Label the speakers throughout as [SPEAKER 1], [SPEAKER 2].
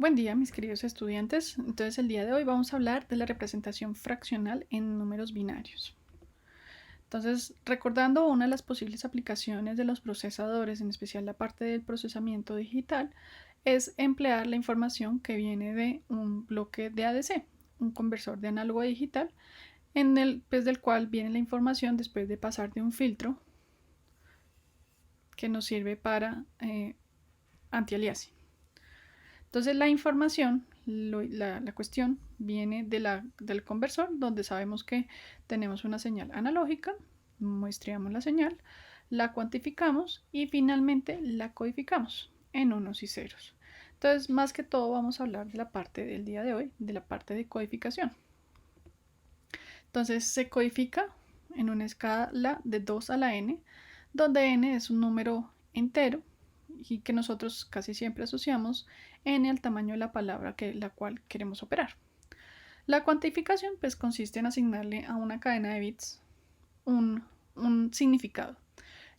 [SPEAKER 1] Buen día, mis queridos estudiantes. Entonces, el día de hoy vamos a hablar de la representación fraccional en números binarios. Entonces, recordando una de las posibles aplicaciones de los procesadores, en especial la parte del procesamiento digital, es emplear la información que viene de un bloque de ADC, un conversor de análogo a digital, del cual viene la información después de pasar de un filtro que nos sirve para anti-aliasing. Entonces la información, la cuestión viene del conversor, donde sabemos que tenemos una señal analógica, muestreamos la señal, la cuantificamos y finalmente la codificamos en unos y ceros. Entonces, más que todo vamos a hablar de la parte del día de hoy, de la parte de codificación. Entonces se codifica en una escala de 2 a la n, donde n es un número entero y que nosotros casi siempre asociamos n al tamaño de la palabra la cual queremos operar. La cuantificación pues consiste en asignarle a una cadena de bits un significado,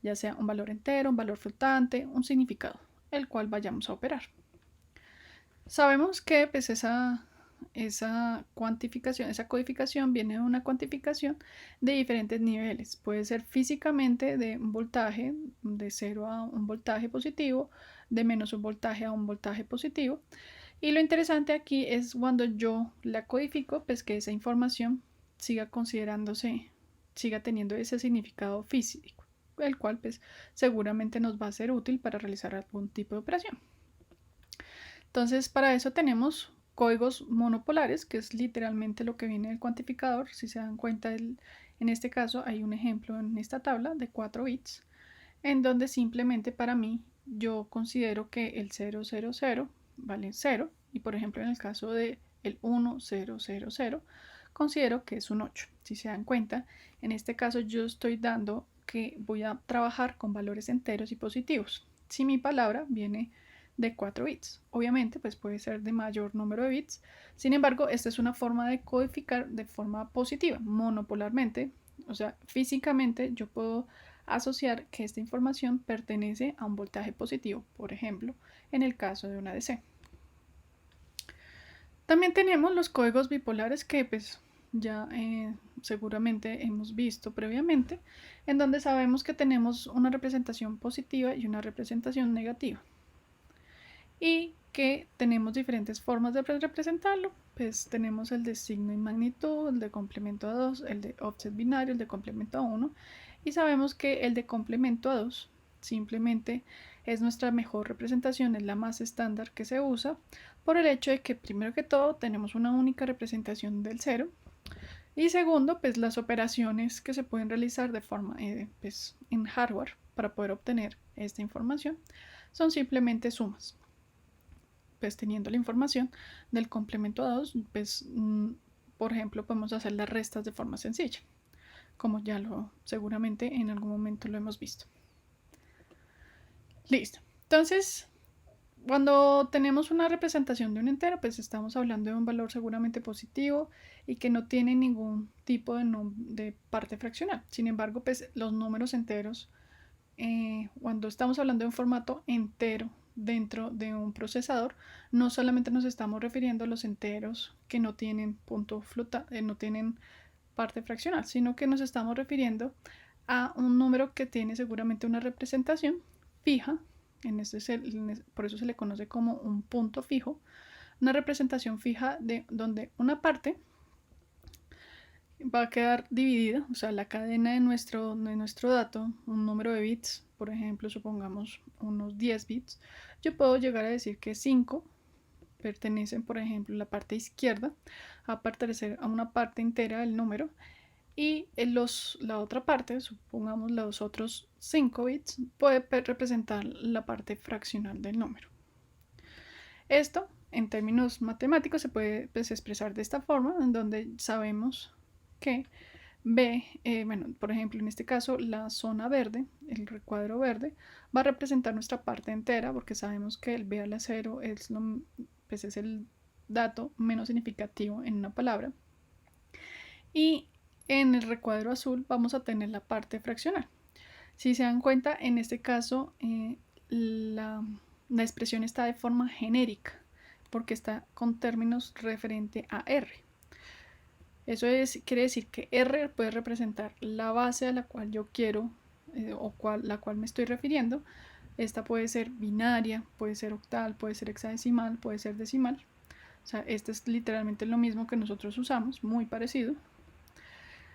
[SPEAKER 1] ya sea un valor entero, un valor flotante, un significado, el cual vayamos a operar. Sabemos que pues esa codificación viene de una cuantificación de diferentes niveles. Puede ser físicamente de un voltaje de 0 a un voltaje positivo, de menos un voltaje a un voltaje positivo. Y lo interesante aquí es cuando yo la codifico, pues que esa información siga teniendo ese significado físico, el cual pues seguramente nos va a ser útil para realizar algún tipo de operación. Entonces, para eso tenemos códigos monopolares, que es literalmente lo que viene del cuantificador. Si se dan cuenta, en este caso hay un ejemplo en esta tabla de 4 bits, en donde simplemente para mí yo considero que el 000 vale 0, y por ejemplo en el caso de el 1000 considero que es un 8. Si se dan cuenta, en este caso yo estoy dando que voy a trabajar con valores enteros y positivos. Si mi palabra viene de 4 bits. Obviamente, pues puede ser de mayor número de bits. Sin embargo, esta es una forma de codificar de forma positiva, monopolarmente. O sea, físicamente yo puedo asociar que esta información pertenece a un voltaje positivo, por ejemplo, en el caso de una DC. También tenemos los códigos bipolares que pues ya seguramente hemos visto previamente, en donde sabemos que tenemos una representación positiva y una representación negativa, y que tenemos diferentes formas de representarlo. Pues tenemos el de signo y magnitud, el de complemento a 2, el de offset binario, el de complemento a 1, y sabemos que el de complemento a 2 simplemente es nuestra mejor representación, es la más estándar que se usa, por el hecho de que primero que todo tenemos una única representación del 0, y segundo, pues las operaciones que se pueden realizar de forma pues, en hardware para poder obtener esta información son simplemente sumas. Pues teniendo la información del complemento a 2, pues por ejemplo podemos hacer las restas de forma sencilla, como ya seguramente en algún momento lo hemos visto. Listo. Entonces, cuando tenemos una representación de un entero, pues estamos hablando de un valor seguramente positivo y que no tiene ningún tipo de parte fraccional. Sin embargo, pues los números enteros, cuando estamos hablando de un formato entero dentro de un procesador, no solamente nos estamos refiriendo a los enteros que no tienen no tienen parte fraccional, sino que nos estamos refiriendo a un número que tiene seguramente una representación fija. Por eso se le conoce como un punto fijo, una representación fija de donde una parte va a quedar dividida, o sea, la cadena de nuestro dato, un número de bits, por ejemplo, supongamos unos 10 bits, yo puedo llegar a decir que 5 pertenecen, por ejemplo, la parte izquierda, a pertenecer a una parte entera del número, y la otra parte, supongamos los otros 5 bits, puede representar la parte fraccional del número. Esto, en términos matemáticos, se puede expresar de esta forma, en donde sabemos que B, por ejemplo, en este caso, la zona verde, el recuadro verde, va a representar nuestra parte entera, porque sabemos que el B a la 0 es el dato menos significativo en una palabra. Y en el recuadro azul vamos a tener la parte fraccional. Si se dan cuenta, en este caso, la expresión está de forma genérica, porque está con términos referente a R. Eso quiere decir que R puede representar la base a la cual yo quiero la cual me estoy refiriendo. Esta puede ser binaria, puede ser octal, puede ser hexadecimal, puede ser decimal. O sea, este es literalmente lo mismo que nosotros usamos, muy parecido.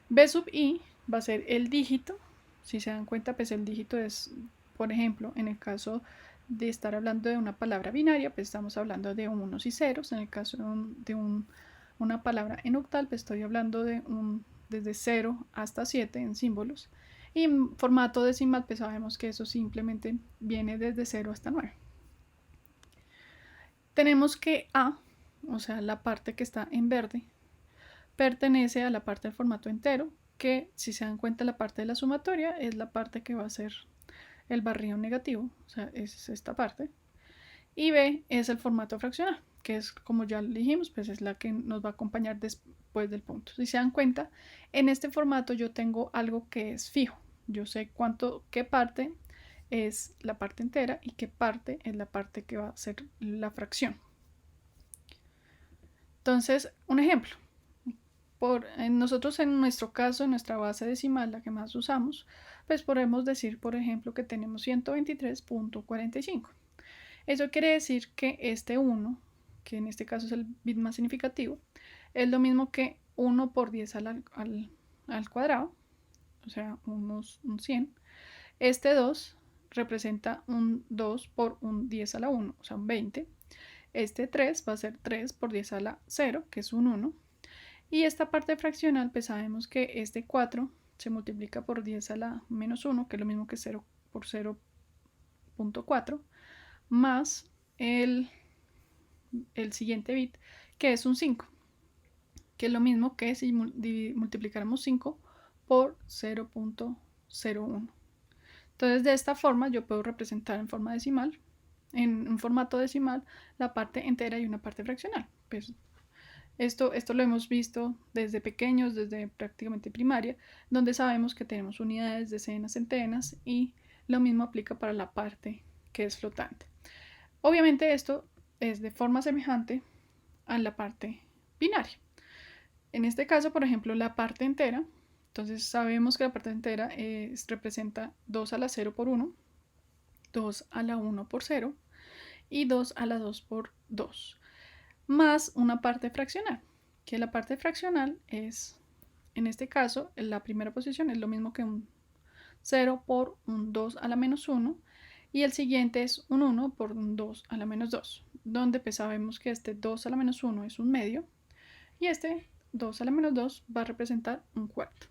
[SPEAKER 1] B sub i va a ser el dígito. Si se dan cuenta, pues el dígito es, por ejemplo, en el caso de estar hablando de una palabra binaria, pues estamos hablando de unos y ceros. En el caso de una palabra en octal, pues estoy hablando de desde 0 hasta 7 en símbolos. Y en formato decimal, pues sabemos que eso simplemente viene desde 0 hasta 9. Tenemos que A, o sea, la parte que está en verde, pertenece a la parte del formato entero, que si se dan cuenta la parte de la sumatoria es la parte que va a ser el barrido negativo, o sea, es esta parte. Y B es el formato fraccional, que es, como ya dijimos, pues es la que nos va a acompañar después del punto. Si se dan cuenta, en este formato yo tengo algo que es fijo. Yo sé qué parte es la parte entera y qué parte es la parte que va a ser la fracción. Entonces, un ejemplo. Nosotros en nuestro caso, en nuestra base decimal, la que más usamos, pues podemos decir, por ejemplo, que tenemos 123.45. Eso quiere decir que este 1, que en este caso es el bit más significativo, es lo mismo que 1 por 10 al cuadrado, o sea, un 100. Este 2 representa un 2 por un 10 a la 1, o sea, un 20. Este 3 va a ser 3 por 10 a la 0, que es un 1. Y esta parte fraccional, pues sabemos que este 4 se multiplica por 10 a la menos 1, que es lo mismo que 0 por 0.4, más el siguiente bit, que es un 5, que es lo mismo que si multiplicáramos 5 por 0.01. Entonces, de esta forma yo puedo representar en forma decimal, en un formato decimal, la parte entera y una parte fraccional. Pues esto lo hemos visto desde pequeños, desde prácticamente primaria, donde sabemos que tenemos unidades, decenas, centenas, y lo mismo aplica para la parte que es flotante. Obviamente esto es de forma semejante a la parte binaria. En este caso, por ejemplo, la parte entera, entonces sabemos que la parte entera representa 2 a la 0 por 1, 2 a la 1 por 0 y 2 a la 2 por 2, más una parte fraccional, que la parte fraccional es, en este caso, en la primera posición es lo mismo que un 0 por un 2 a la menos 1, y el siguiente es un 1 por un 2 a la menos 2, donde pues sabemos que este 2 a la menos 1 es un medio, y este 2 a la menos 2 va a representar un cuarto.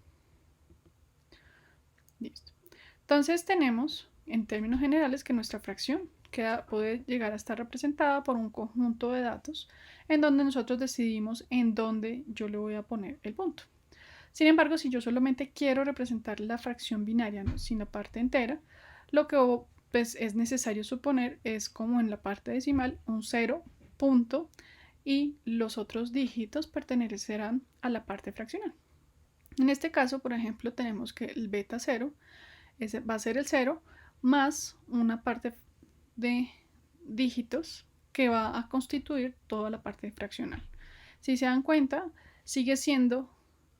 [SPEAKER 1] Listo. Entonces tenemos, en términos generales, que nuestra fracción puede llegar a estar representada por un conjunto de datos en donde nosotros decidimos en dónde yo le voy a poner el punto. Sin embargo, si yo solamente quiero representar la fracción binaria, ¿no?, sin la parte entera, lo que pues, es necesario suponer es, como en la parte decimal, un 0, punto, y los otros dígitos pertenecerán a la parte fraccional. En este caso, por ejemplo, tenemos que el beta 0 va a ser el 0 más una parte de dígitos que va a constituir toda la parte fraccional. Si se dan cuenta, sigue siendo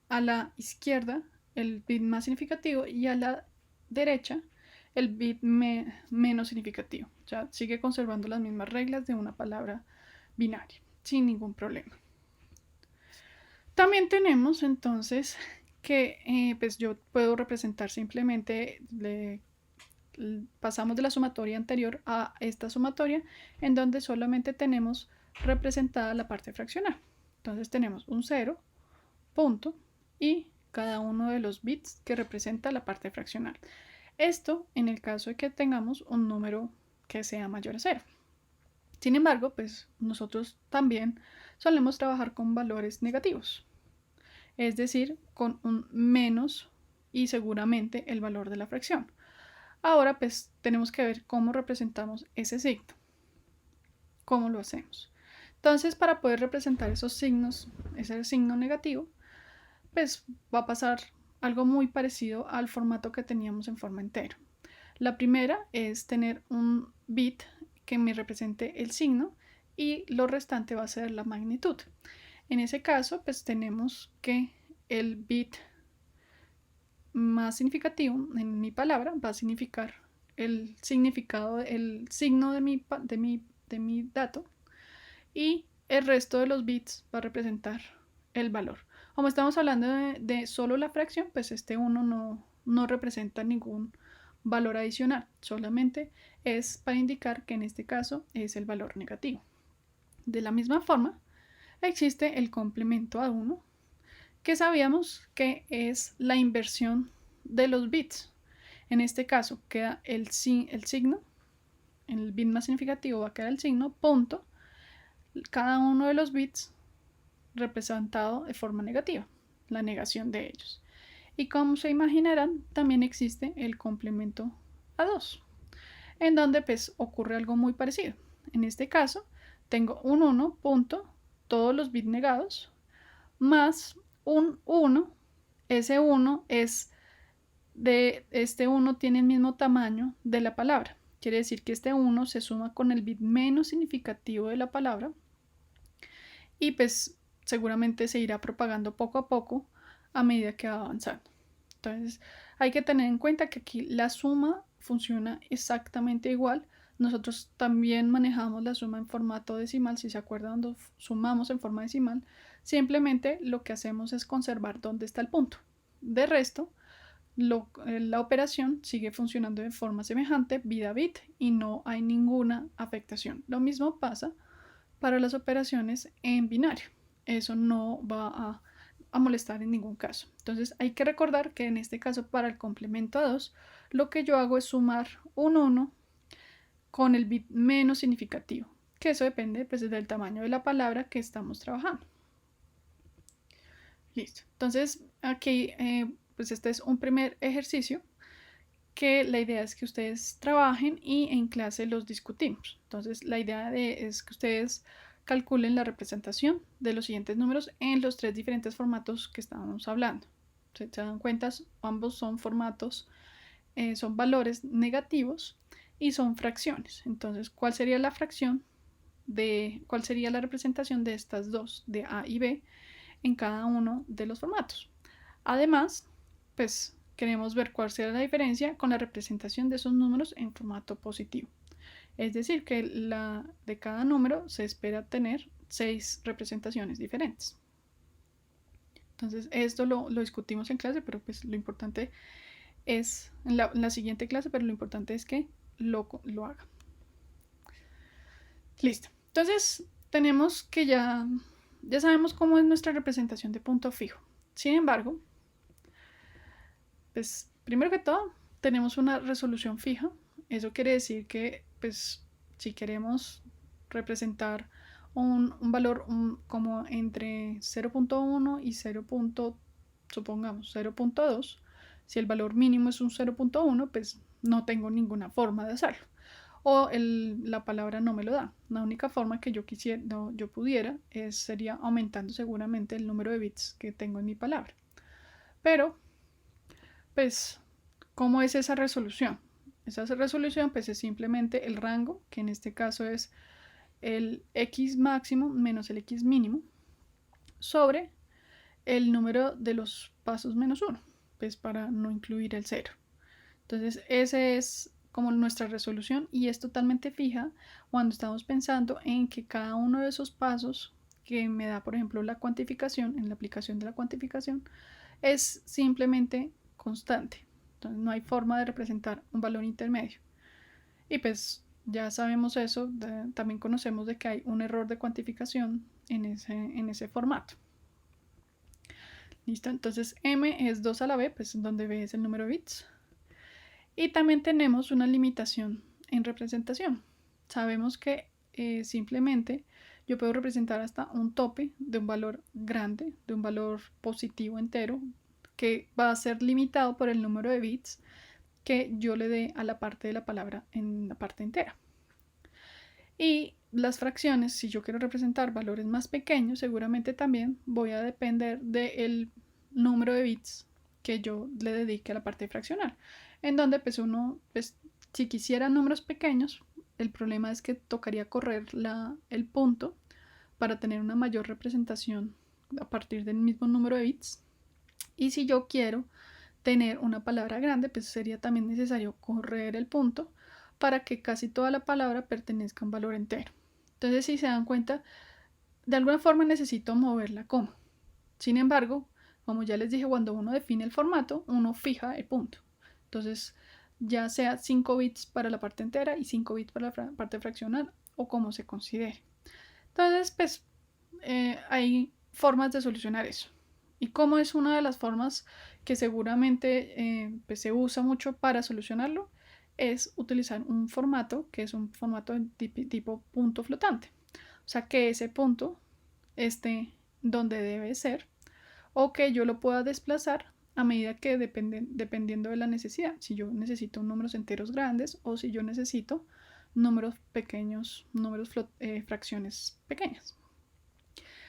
[SPEAKER 1] a la izquierda el bit más significativo y a la derecha el bit menos significativo. O sea, sigue conservando las mismas reglas de una palabra binaria, sin ningún problema. También tenemos entonces que pues yo puedo representar simplemente, pasamos de la sumatoria anterior a esta sumatoria, en donde solamente tenemos representada la parte fraccional. Entonces tenemos un 0, punto, y cada uno de los bits que representa la parte fraccional. Esto en el caso de que tengamos un número que sea mayor a 0. Sin embargo, pues nosotros también solemos trabajar con valores negativos, es decir, con un menos y seguramente el valor de la fracción. Ahora pues tenemos que ver cómo representamos ese signo. ¿Cómo lo hacemos? Entonces, para poder representar esos signos, ese signo negativo, pues va a pasar algo muy parecido al formato que teníamos en forma entera. La primera es tener un bit que me represente el signo y lo restante va a ser la magnitud. En ese caso, pues tenemos que el bit más significativo en mi palabra va a significar el significado, el signo de mi dato, y el resto de los bits va a representar el valor. Como estamos hablando de solo la fracción, pues este 1 no representa ningún valor adicional, solamente es para indicar que en este caso es el valor negativo. De la misma forma, existe el complemento a 1, que sabíamos que es la inversión de los bits. En este caso queda el signo, en el bit más significativo va a quedar el signo, punto, cada uno de los bits representado de forma negativa, la negación de ellos. Y como se imaginarán, también existe el complemento a 2, en donde pues ocurre algo muy parecido. En este caso, tengo un 1 punto, todos los bits negados, más un 1. Ese 1 es este 1 tiene el mismo tamaño de la palabra. Quiere decir que este 1 se suma con el bit menos significativo de la palabra y pues seguramente se irá propagando poco a poco a medida que va avanzando. Entonces hay que tener en cuenta que aquí la suma funciona exactamente igual. Nosotros también manejamos la suma en formato decimal, si se acuerdan, cuando sumamos en forma decimal, simplemente lo que hacemos es conservar dónde está el punto. De resto, la operación sigue funcionando de forma semejante bit a bit y no hay ninguna afectación. Lo mismo pasa para las operaciones en binario. Eso no va a molestar en ningún caso. Entonces hay que recordar que en este caso para el complemento a 2 lo que yo hago es sumar un 1 con el bit menos significativo, que eso depende pues del tamaño de la palabra que estamos trabajando. Listo. Entonces aquí pues este es un primer ejercicio que la idea es que ustedes trabajen y en clase los discutimos. Entonces la idea es que ustedes calculen la representación de los siguientes números en los 3 diferentes formatos que estábamos hablando. Se dan cuenta, ambos son formatos, son valores negativos y son fracciones. Entonces, ¿cuál sería la fracción cuál sería la representación de estas dos, de A y B, en cada uno de los formatos? Además, pues queremos ver cuál será la diferencia con la representación de esos números en formato positivo. Es decir, que de cada número se espera tener 6 representaciones diferentes. Entonces, esto lo discutimos en clase, pero pues lo importante es, en la siguiente clase, pero lo importante es que lo haga. Listo. Entonces, tenemos que ya sabemos cómo es nuestra representación de punto fijo. Sin embargo, pues primero que todo, tenemos una resolución fija. Eso quiere decir que, pues, si queremos representar un valor como entre 0.1 y supongamos 0.2, si el valor mínimo es un 0.1, pues no tengo ninguna forma de hacerlo. O la palabra no me lo da. La única forma que yo pudiera sería aumentando seguramente el número de bits que tengo en mi palabra. Pero pues, ¿cómo es esa resolución? Esa resolución pues es simplemente el rango, que en este caso es el x máximo menos el x mínimo, sobre el número de los pasos menos 1, pues para no incluir el 0. Entonces, ese es como nuestra resolución y es totalmente fija cuando estamos pensando en que cada uno de esos pasos que me da, por ejemplo, la cuantificación, en la aplicación de la cuantificación, es simplemente constante. Entonces no hay forma de representar un valor intermedio. Y pues ya sabemos eso, también conocemos de que hay un error de cuantificación en ese formato. Listo, entonces m es 2 a la b, pues donde b es el número de bits. Y también tenemos una limitación en representación. Sabemos que simplemente yo puedo representar hasta un tope de un valor grande, de un valor positivo entero, que va a ser limitado por el número de bits que yo le dé a la parte de la palabra en la parte entera. Y las fracciones, si yo quiero representar valores más pequeños, seguramente también voy a depender del número de bits que yo le dedique a la parte fraccional, en donde pues uno, pues si quisiera números pequeños, el problema es que tocaría correr el punto para tener una mayor representación a partir del mismo número de bits. Y si yo quiero tener una palabra grande, pues sería también necesario correr el punto para que casi toda la palabra pertenezca a un valor entero. Entonces, si se dan cuenta, de alguna forma necesito mover la coma. Sin embargo, como ya les dije, cuando uno define el formato, uno fija el punto. Entonces, ya sea 5 bits para la parte entera y 5 bits para la parte fraccional, o como se considere. Entonces, pues, hay formas de solucionar eso. Y como es una de las formas que seguramente pues se usa mucho para solucionarlo, es utilizar un formato que es un formato tipo punto flotante. O sea, que ese punto esté donde debe ser, o que yo lo pueda desplazar a medida que dependiendo de la necesidad. Si yo necesito números enteros grandes o si yo necesito números pequeños, fracciones pequeñas.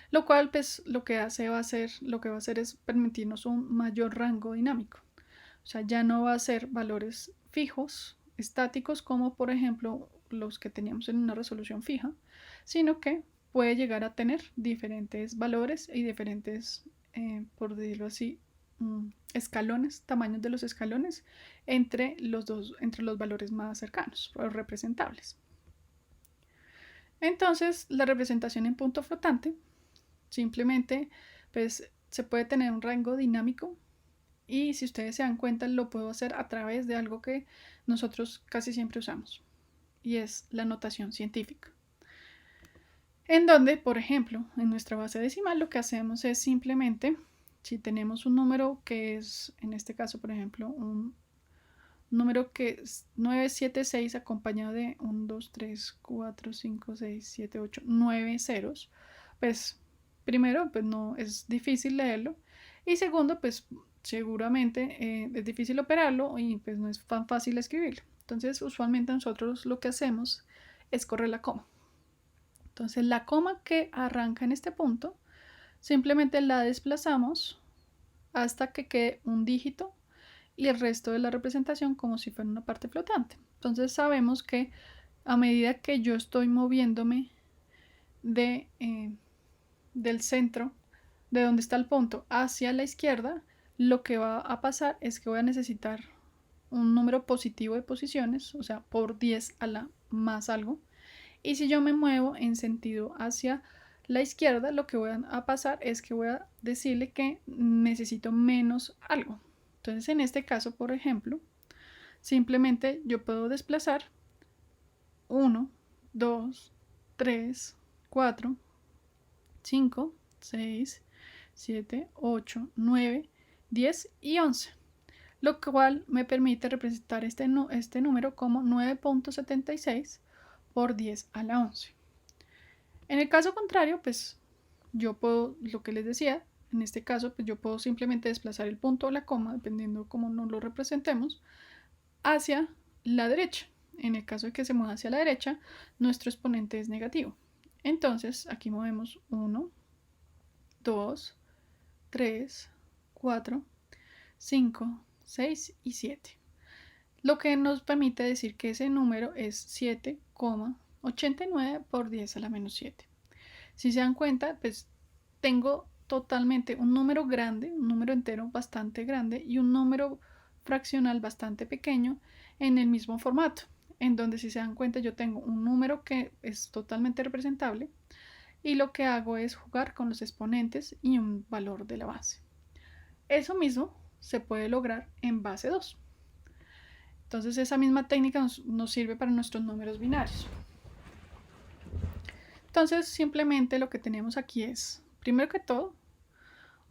[SPEAKER 1] Lo cual, pues, lo que va a hacer es permitirnos un mayor rango dinámico. O sea, ya no va a ser valores fijos, estáticos, como por ejemplo los que teníamos en una resolución fija, sino que puede llegar a tener diferentes valores y diferentes, por decirlo así, escalones, tamaños de los escalones entre los valores más cercanos o representables. Entonces, la representación en punto flotante simplemente pues se puede tener un rango dinámico, y si ustedes se dan cuenta lo puedo hacer a través de algo que nosotros casi siempre usamos, y es la notación científica, en donde, por ejemplo, en nuestra base decimal lo que hacemos es simplemente, si tenemos un número que es, en este caso, por ejemplo, un número que es 976 acompañado de 1, 2, 3, 4, 5, 6, 7, 8, 9 ceros, pues primero, pues no es difícil leerlo, y segundo, pues seguramente es difícil operarlo y pues no es tan fácil escribirlo. Entonces, usualmente nosotros lo que hacemos es correr la coma. Entonces, la coma que arranca en este punto, simplemente la desplazamos hasta que quede un dígito y el resto de la representación como si fuera una parte flotante. Entonces sabemos que a medida que yo estoy moviéndome del centro, de donde está el punto, hacia la izquierda, lo que va a pasar es que voy a necesitar un número positivo de posiciones, o sea, por 10 a la más algo. Y si yo me muevo en sentido hacia la izquierda, lo que voy a pasar es que voy a decirle que necesito menos algo. Entonces, en este caso, por ejemplo, simplemente yo puedo desplazar 1, 2, 3, 4, 5, 6, 7, 8, 9, 10 y 11, lo cual me permite representar este número como 9.76 por 10 a la 11. En el caso contrario, pues yo puedo, lo que les decía, en este caso, pues yo puedo simplemente desplazar el punto o la coma, dependiendo de cómo nos lo representemos, hacia la derecha. En el caso de que se mueva hacia la derecha, nuestro exponente es negativo. Entonces, aquí movemos 1, 2, 3, 4, 5, 6 y 7. Lo que nos permite decir que ese número es 7,89 por 10 a la menos 7. Si se dan cuenta, pues tengo totalmente un número grande, un número entero bastante grande y un número fraccional bastante pequeño en el mismo formato, en donde, si se dan cuenta, yo tengo un número que es totalmente representable y lo que hago es jugar con los exponentes y un valor de la base. Eso mismo se puede lograr en base 2. Entonces, esa misma técnica nos sirve para nuestros números binarios. Entonces, simplemente lo que tenemos aquí es, primero que todo,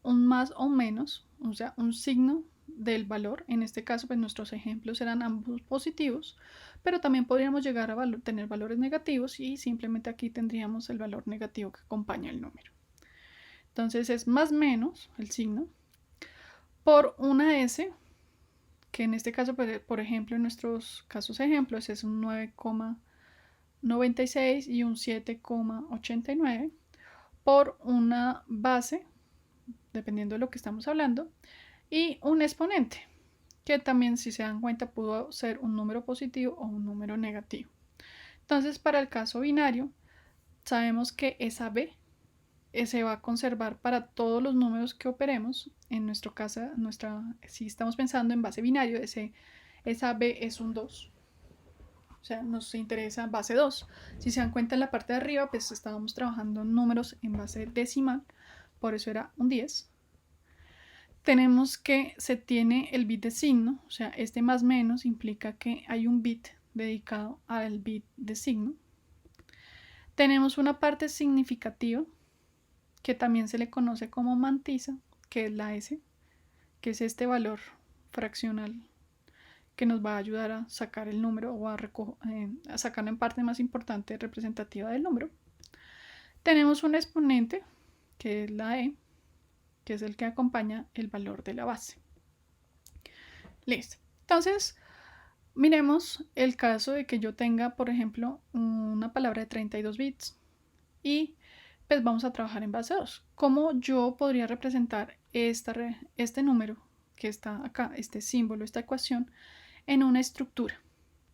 [SPEAKER 1] un más o un menos, o sea, un signo del valor. En este caso, pues nuestros ejemplos eran ambos positivos, pero también podríamos llegar a tener valores negativos, y simplemente aquí tendríamos el valor negativo que acompaña el número. Entonces es más menos el signo por una S, que en este caso, por ejemplo, en nuestros casos ejemplos es un 9,96 y un 7,89, por una base, dependiendo de lo que estamos hablando, y un exponente, que también, si se dan cuenta, pudo ser un número positivo o un número negativo. Entonces, para el caso binario, sabemos que esa B se va a conservar para todos los números que operemos. En nuestro caso, si estamos pensando en base binario, esa B es un 2. O sea, nos interesa base 2. Si se dan cuenta en la parte de arriba, pues estábamos trabajando números en base decimal, por eso era un 10. Tenemos que se tiene el bit de signo, o sea, este más menos implica que hay un bit dedicado al bit de signo. Tenemos una parte significativa, que también se le conoce como mantisa, que es la S, que es este valor fraccional que nos va a ayudar a sacar el número o a sacar en parte más importante representativa del número. Tenemos un exponente, que es la E, que es el que acompaña el valor de la base. Listo. Entonces, miremos el caso de que yo tenga, por ejemplo, una palabra de 32 bits y pues vamos a trabajar en base 2. ¿Cómo yo podría representar este número que está acá, este símbolo, esta ecuación, en una estructura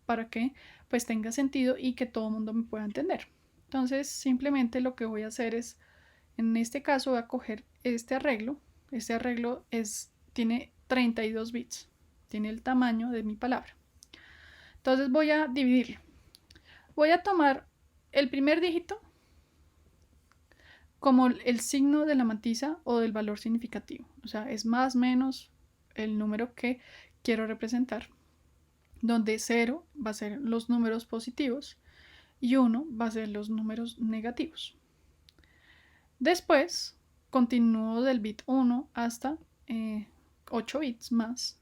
[SPEAKER 1] para que pues tenga sentido y que todo el mundo me pueda entender? Entonces simplemente lo que voy a hacer es, en este caso voy a coger este arreglo tiene 32 bits, tiene el tamaño de mi palabra. Entonces voy a dividirlo, voy a tomar el primer dígito como el signo de la mantisa o del valor significativo, o sea, es más o menos el número que quiero representar, donde 0 va a ser los números positivos y 1 va a ser los números negativos. Después continúo del bit 1 hasta 8 bits más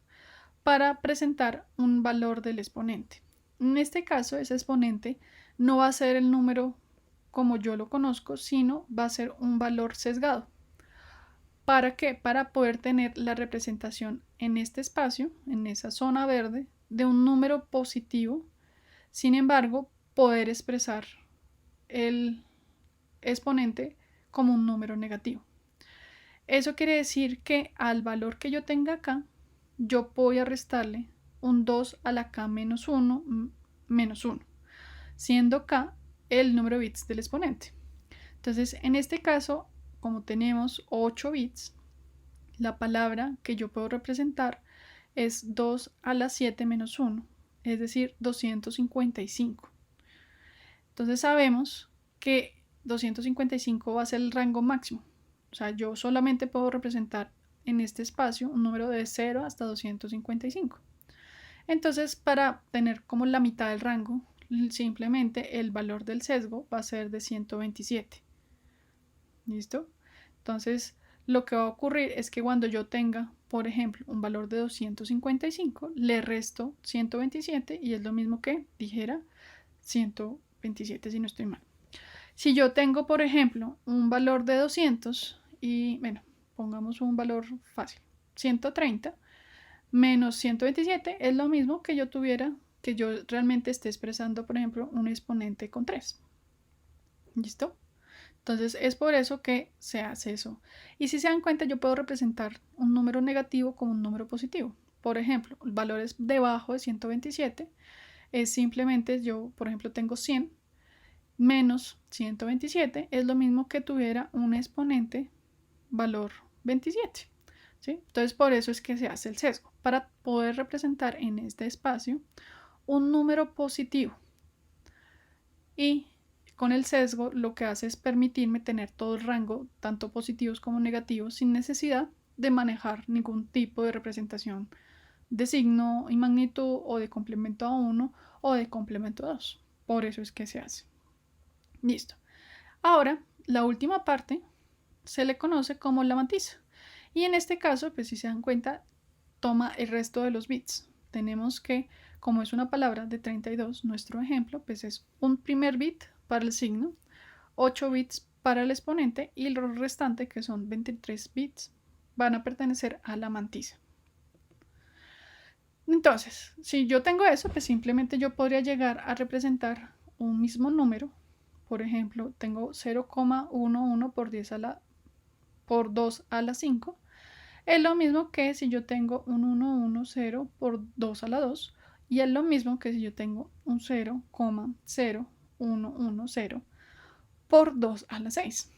[SPEAKER 1] para presentar un valor del exponente. En este caso, ese exponente no va a ser el número como yo lo conozco, sino va a ser un valor sesgado. ¿Para qué? Para poder tener la representación en este espacio, en esa zona verde, de un número positivo. Sin embargo, poder expresar el exponente como un número negativo. Eso quiere decir que al valor que yo tenga acá, yo voy a restarle un 2 a la k menos 1 menos 1, siendo k el número de bits del exponente. Entonces, en este caso, como tenemos 8 bits, la palabra que yo puedo representar es 2 a la 7 menos 1, es decir, 255. Entonces sabemos que 255 va a ser el rango máximo. O sea, yo solamente puedo representar en este espacio un número de 0 hasta 255. Entonces, para tener como la mitad del rango, simplemente el valor del sesgo va a ser de 127. ¿Listo? Entonces, lo que va a ocurrir es que cuando yo tenga, por ejemplo, un valor de 255, le resto 127 y es lo mismo que dijera 127 si no estoy mal. Si yo tengo, por ejemplo, un valor de 200 y, bueno, pongamos un valor fácil, 130 menos 127 es lo mismo que yo tuviera, que yo realmente esté expresando, por ejemplo, un exponente con 3. ¿Listo? Entonces es por eso que se hace eso. Y si se dan cuenta, yo puedo representar un número negativo como un número positivo. Por ejemplo, valores debajo de 127 es simplemente yo, por ejemplo, tengo 100 menos 127 es lo mismo que tuviera un exponente valor 27. ¿Sí? Entonces por eso es que se hace el sesgo, para poder representar en este espacio un número positivo. Y con el sesgo lo que hace es permitirme tener todo el rango, tanto positivos como negativos, sin necesidad de manejar ningún tipo de representación de signo y magnitud o de complemento a 1 o de complemento a 2. Por eso es que se hace. Listo. Ahora, la última parte se le conoce como la mantisa. Y en este caso, pues si se dan cuenta, toma el resto de los bits. Tenemos que, como es una palabra de 32, nuestro ejemplo, pues es un primer bit para el signo, 8 bits para el exponente y el restante, que son 23 bits, van a pertenecer a la mantisa. Entonces, si yo tengo eso, pues simplemente yo podría llegar a representar un mismo número. Por ejemplo, tengo 0,11 por 2 a la 5. Es lo mismo que si yo tengo un 110 por 2 a la 2. Y es lo mismo que si yo tengo un 0,0 1, 1, 0 por 2 a la 6.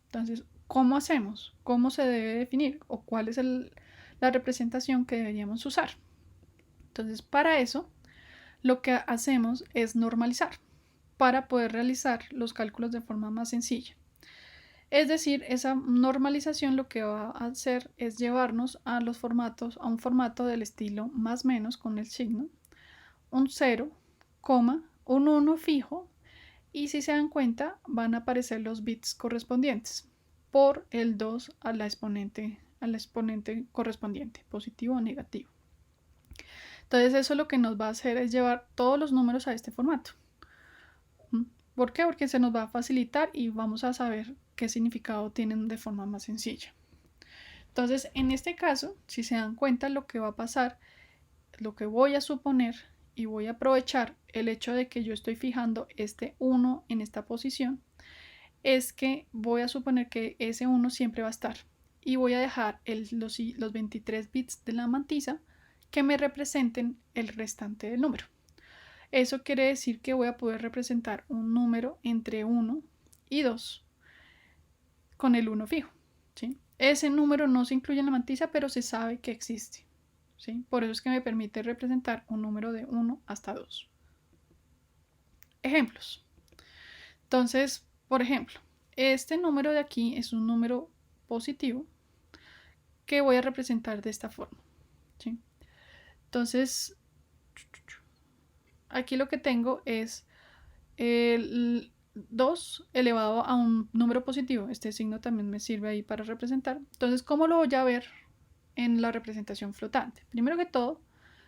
[SPEAKER 1] Entonces, ¿cómo hacemos? ¿Cómo se debe definir? ¿O cuál es la representación que deberíamos usar? Entonces, para eso, lo que hacemos es normalizar para poder realizar los cálculos de forma más sencilla. Es decir, esa normalización lo que va a hacer es llevarnos a los formatos, a un formato del estilo más menos con el signo, un 0, un 1 fijo, y si se dan cuenta van a aparecer los bits correspondientes por el 2 a la exponente correspondiente, positivo o negativo. Entonces eso lo que nos va a hacer es llevar todos los números a este formato. ¿Por qué? Porque se nos va a facilitar y vamos a saber qué significado tienen de forma más sencilla. Entonces, en este caso, si se dan cuenta, lo que va a pasar, lo que voy a suponer y voy a aprovechar el hecho de que yo estoy fijando este 1 en esta posición, es que voy a suponer que ese 1 siempre va a estar y voy a dejar los 23 bits de la mantisa que me representen el restante del número. Eso quiere decir que voy a poder representar un número entre 1 y 2 con el 1 fijo, ¿sí? Ese número no se incluye en la mantisa, pero se sabe que existe, ¿sí? Por eso es que me permite representar un número de 1 hasta 2. Ejemplos. Entonces, por ejemplo, este número de aquí es un número positivo que voy a representar de esta forma, ¿sí? Entonces, aquí lo que tengo es el 2 elevado a un número positivo. Este signo también me sirve ahí para representar. Entonces, ¿cómo lo voy a ver en la representación flotante? Primero que todo,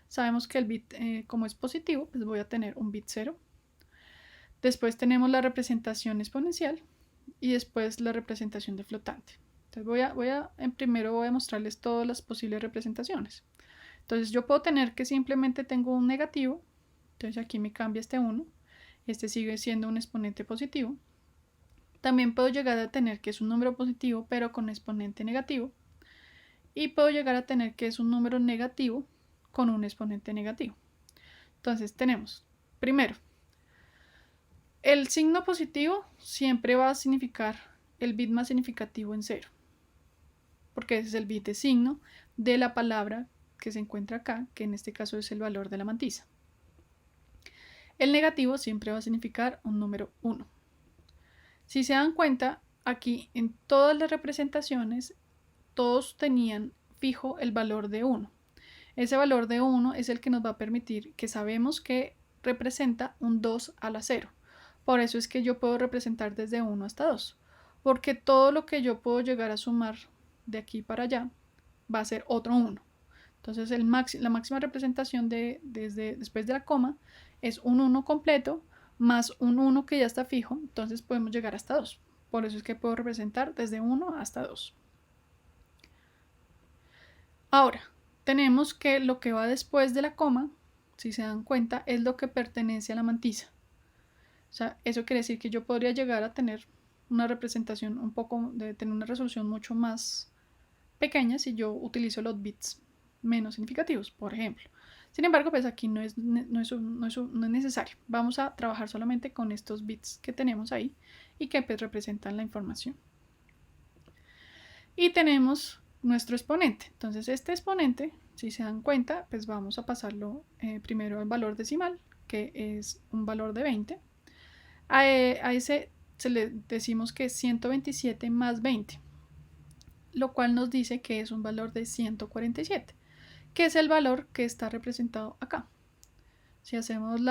[SPEAKER 1] sabemos que el bit, como es positivo, pues voy a tener un bit 0. Después tenemos la representación exponencial y después la representación de flotante. Entonces primero voy a mostrarles todas las posibles representaciones. Entonces yo puedo tener que simplemente tengo un negativo. Entonces aquí me cambia este 1. Este sigue siendo un exponente positivo. También puedo llegar a tener que es un número positivo pero con exponente negativo. Y puedo llegar a tener que es un número negativo con un exponente negativo. Entonces tenemos, primero, el signo positivo siempre va a significar el bit más significativo en 0. Porque ese es el bit de signo de la palabra que se encuentra acá, que en este caso es el valor de la mantisa. El negativo siempre va a significar un número 1. Si se dan cuenta, aquí en todas las representaciones, todos tenían fijo el valor de 1. Ese valor de 1 es el que nos va a permitir que sabemos que representa un 2 a la 0. Por eso es que yo puedo representar desde 1 hasta 2. Porque todo lo que yo puedo llegar a sumar de aquí para allá va a ser otro 1. Entonces la máxima representación después de la coma es un 1 completo más un 1 que ya está fijo. Entonces podemos llegar hasta 2. Por eso es que puedo representar desde 1 hasta 2. Ahora, tenemos que lo que va después de la coma, si se dan cuenta, es lo que pertenece a la mantisa. O sea, eso quiere decir que yo podría llegar a tener una representación de tener una resolución mucho más pequeña si yo utilizo los bits menos significativos, por ejemplo. Sin embargo, pues aquí no es necesario. Vamos a trabajar solamente con estos bits que tenemos ahí y que pues representan la información. Y tenemos nuestro exponente. Entonces este exponente, si se dan cuenta, pues vamos a pasarlo primero al valor decimal, que es un valor de 20. A ese se le decimos que es 127 más 20, lo cual nos dice que es un valor de 147, que es el valor que está representado acá. Si hacemos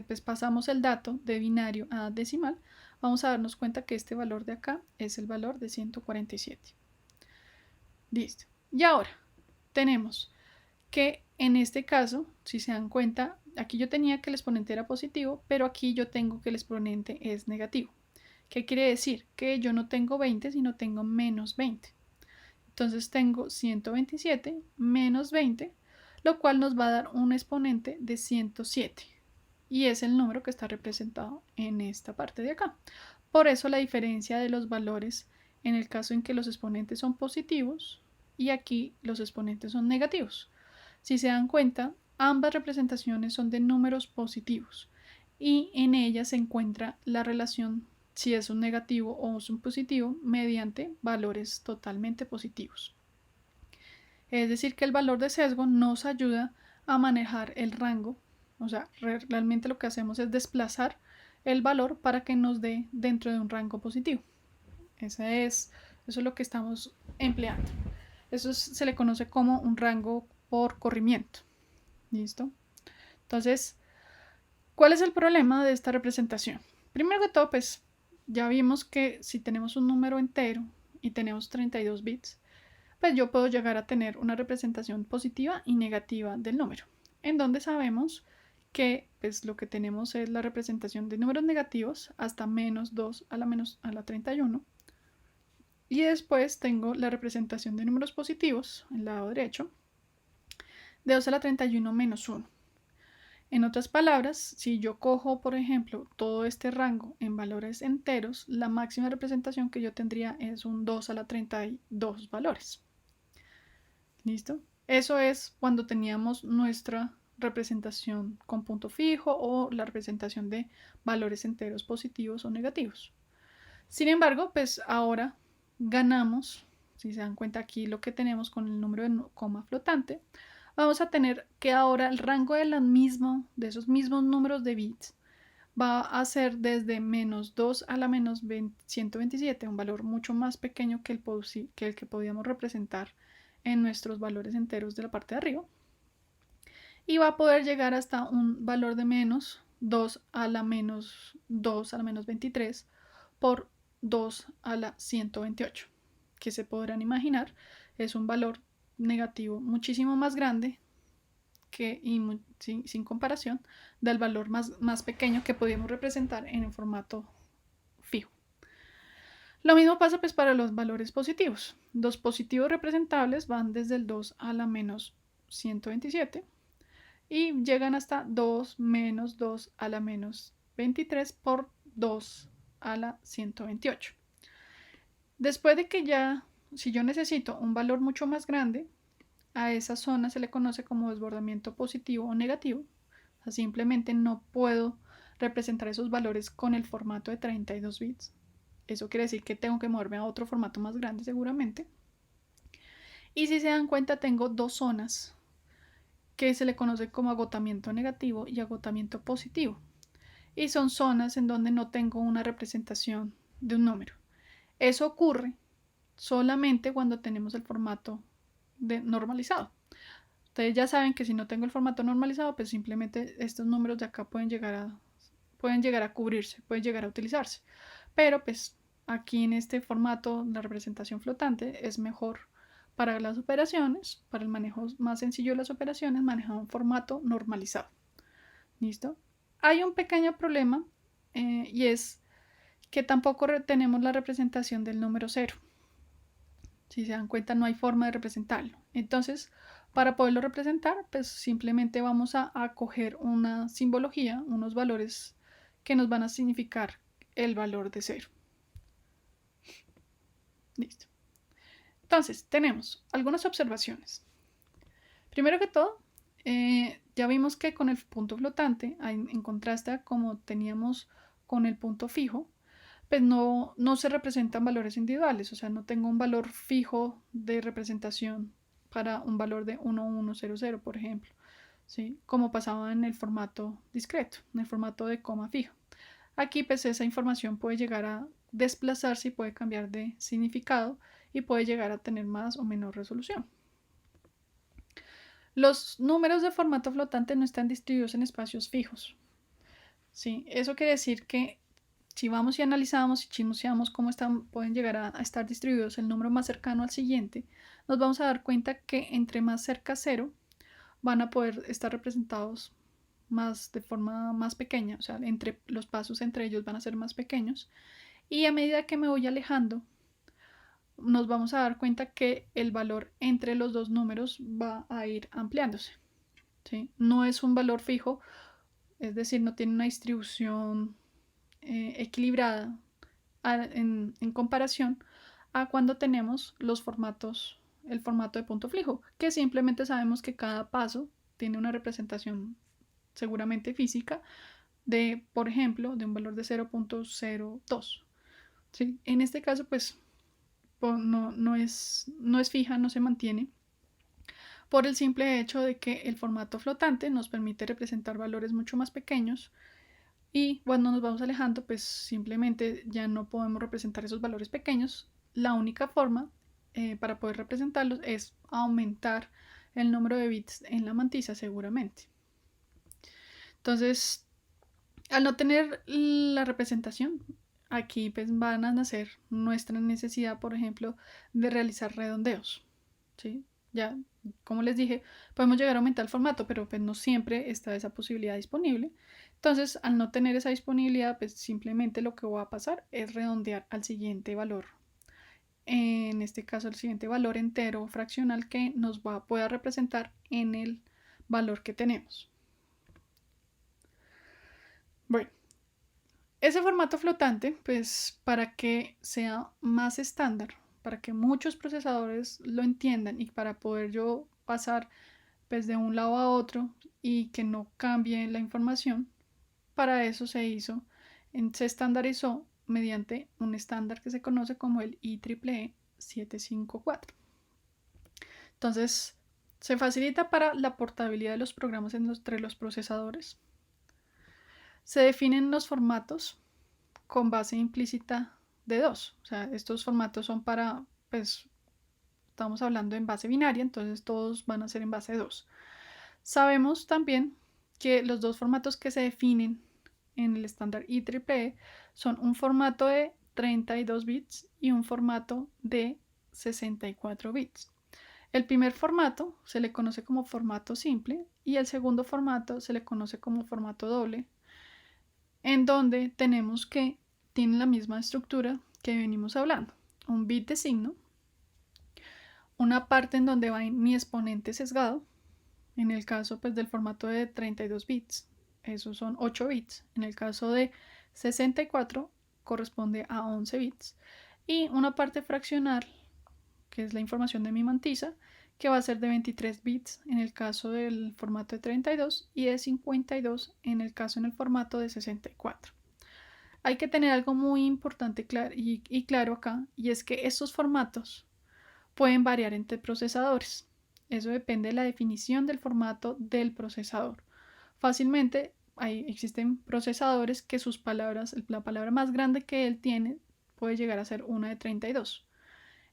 [SPEAKER 1] pues pasamos el dato de binario a decimal, vamos a darnos cuenta que este valor de acá es el valor de 147. Listo. Y ahora tenemos que en este caso, si se dan cuenta, aquí yo tenía que el exponente era positivo, pero aquí yo tengo que el exponente es negativo. ¿Qué quiere decir? Que yo no tengo 20, sino tengo menos 20. Entonces tengo 127 menos 20, lo cual nos va a dar un exponente de 107. Y es el número que está representado en esta parte de acá. Por eso la diferencia de los valores en el caso en que los exponentes son positivos y aquí los exponentes son negativos. Si se dan cuenta, ambas representaciones son de números positivos. y en ella se encuentra la relación si es un negativo o es un positivo mediante valores totalmente positivos. Es decir, que el valor de sesgo nos ayuda a manejar el rango, o sea, realmente lo que hacemos es desplazar el valor para que nos dé dentro de un rango positivo. Eso es lo que estamos empleando. Se le conoce como un rango por corrimiento. ¿Listo? Entonces, ¿cuál es el problema de esta representación? Primero que todo, pues ya vimos que si tenemos un número entero y tenemos 32 bits, pues yo puedo llegar a tener una representación positiva y negativa del número, en donde sabemos que pues lo que tenemos es la representación de números negativos hasta menos 2 a la 31, y después tengo la representación de números positivos, el lado derecho, de 2 a la 31 menos 1. En otras palabras, si yo cojo, por ejemplo, todo este rango en valores enteros, la máxima representación que yo tendría es un 2 a la 32 valores. ¿Listo? Eso es cuando teníamos nuestra representación con punto fijo o la representación de valores enteros positivos o negativos. Sin embargo, pues ahora ganamos, si se dan cuenta aquí lo que tenemos con el número de coma flotante, vamos a tener que ahora el rango de esos mismos números de bits va a ser desde menos 2 a la menos 127, un valor mucho más pequeño que el que podíamos representar en nuestros valores enteros de la parte de arriba, y va a poder llegar hasta un valor de menos 2 a la menos 2 a la menos 23 por 2 a la 128, que se podrán imaginar es un valor negativo muchísimo más grande que, y sin comparación del valor más pequeño que podíamos representar en el formato fijo. Lo mismo pasa pues para los valores positivos. Los positivos representables van desde el 2 a la menos 127 y llegan hasta 2 menos 2 a la menos 23 por 2 a la 128. Después de que ya, si yo necesito un valor mucho más grande, a esa zona se le conoce como desbordamiento positivo o negativo. O sea, simplemente no puedo representar esos valores con el formato de 32 bits. Eso quiere decir que tengo que moverme a otro formato más grande seguramente. Y si se dan cuenta, tengo dos zonas que se le conoce como agotamiento negativo y agotamiento positivo. Y son zonas en donde no tengo una representación de un número. Eso ocurre solamente cuando tenemos el formato normalizado. Ustedes ya saben que si no tengo el formato normalizado, pues simplemente estos números de acá pueden llegar a cubrirse, pueden llegar a utilizarse. Pero pues aquí en este formato, la representación flotante es mejor para las operaciones, para el manejo más sencillo de las operaciones, manejar un formato normalizado. ¿Listo? Hay un pequeño problema y es que tampoco tenemos la representación del número 0. Si se dan cuenta, no hay forma de representarlo. Entonces, para poderlo representar, pues simplemente vamos a coger una simbología, unos valores que nos van a significar el valor de 0. Listo. Entonces, tenemos algunas observaciones. Primero que todo, ya vimos que con el punto flotante, en contraste a como teníamos con el punto fijo, pues no se representan valores individuales, o sea, no tengo un valor fijo de representación para un valor de 1100, por ejemplo, ¿sí? Como pasaba en el formato discreto, en el formato de coma fijo. Aquí pues esa información puede llegar a desplazarse y puede cambiar de significado y puede llegar a tener más o menor resolución. Los números de formato flotante no están distribuidos en espacios fijos, ¿sí? Eso quiere decir que si vamos y analizamos y chismoseamos cómo pueden llegar a estar distribuidos el número más cercano al siguiente, nos vamos a dar cuenta que entre más cerca a 0 van a poder estar representados de forma más pequeña, o sea, los pasos entre ellos van a ser más pequeños, y a medida que me voy alejando nos vamos a dar cuenta que el valor entre los dos números va a ir ampliándose, ¿sí? No es un valor fijo, es decir, no tiene una distribución equilibrada en comparación a cuando tenemos el formato de punto fijo, que simplemente sabemos que cada paso tiene una representación seguramente física de, por ejemplo, de un valor de 0.02. ¿Sí? En este caso, pues no es fija, no se mantiene, por el simple hecho de que el formato flotante nos permite representar valores mucho más pequeños y cuando nos vamos alejando, pues simplemente ya no podemos representar esos valores pequeños. La única forma para poder representarlos es aumentar el número de bits en la mantisa seguramente. Entonces, al no tener la representación, aquí pues van a nacer nuestra necesidad, por ejemplo, de realizar redondeos. ¿Sí? Ya, como les dije, podemos llegar a aumentar el formato, pero pues no siempre está esa posibilidad disponible. Entonces, al no tener esa disponibilidad, pues simplemente lo que va a pasar es redondear al siguiente valor. En este caso, el siguiente valor entero fraccional que nos pueda representar en el valor que tenemos. Bueno, ese formato flotante, pues para que sea más estándar, para que muchos procesadores lo entiendan y para poder yo pasar pues de un lado a otro y que no cambie la información, para eso se estandarizó mediante un estándar que se conoce como el IEEE 754. Entonces, se facilita para la portabilidad de los programas entre los procesadores. Se definen los formatos con base implícita de 2. O sea, estos formatos son para, pues, estamos hablando en base binaria, entonces todos van a ser en base 2. Sabemos también que los dos formatos que se definen en el estándar IEEE son un formato de 32 bits y un formato de 64 bits. El primer formato se le conoce como formato simple y el segundo formato se le conoce como formato doble, en donde tenemos que tiene la misma estructura que venimos hablando. Un bit de signo, una parte en donde va mi exponente sesgado, en el caso pues, del formato de 32 bits, esos son 8 bits. En el caso de 64 corresponde a 11 bits. Y una parte fraccional, que es la información de mi mantisa, que va a ser de 23 bits en el caso del formato de 32 y de 52 en el caso en el formato de 64. Hay que tener algo muy importante y claro acá, y es que estos formatos pueden variar entre procesadores. Eso depende de la definición del formato del procesador. Fácilmente existen procesadores que sus palabras, la palabra más grande que él tiene puede llegar a ser una de 32.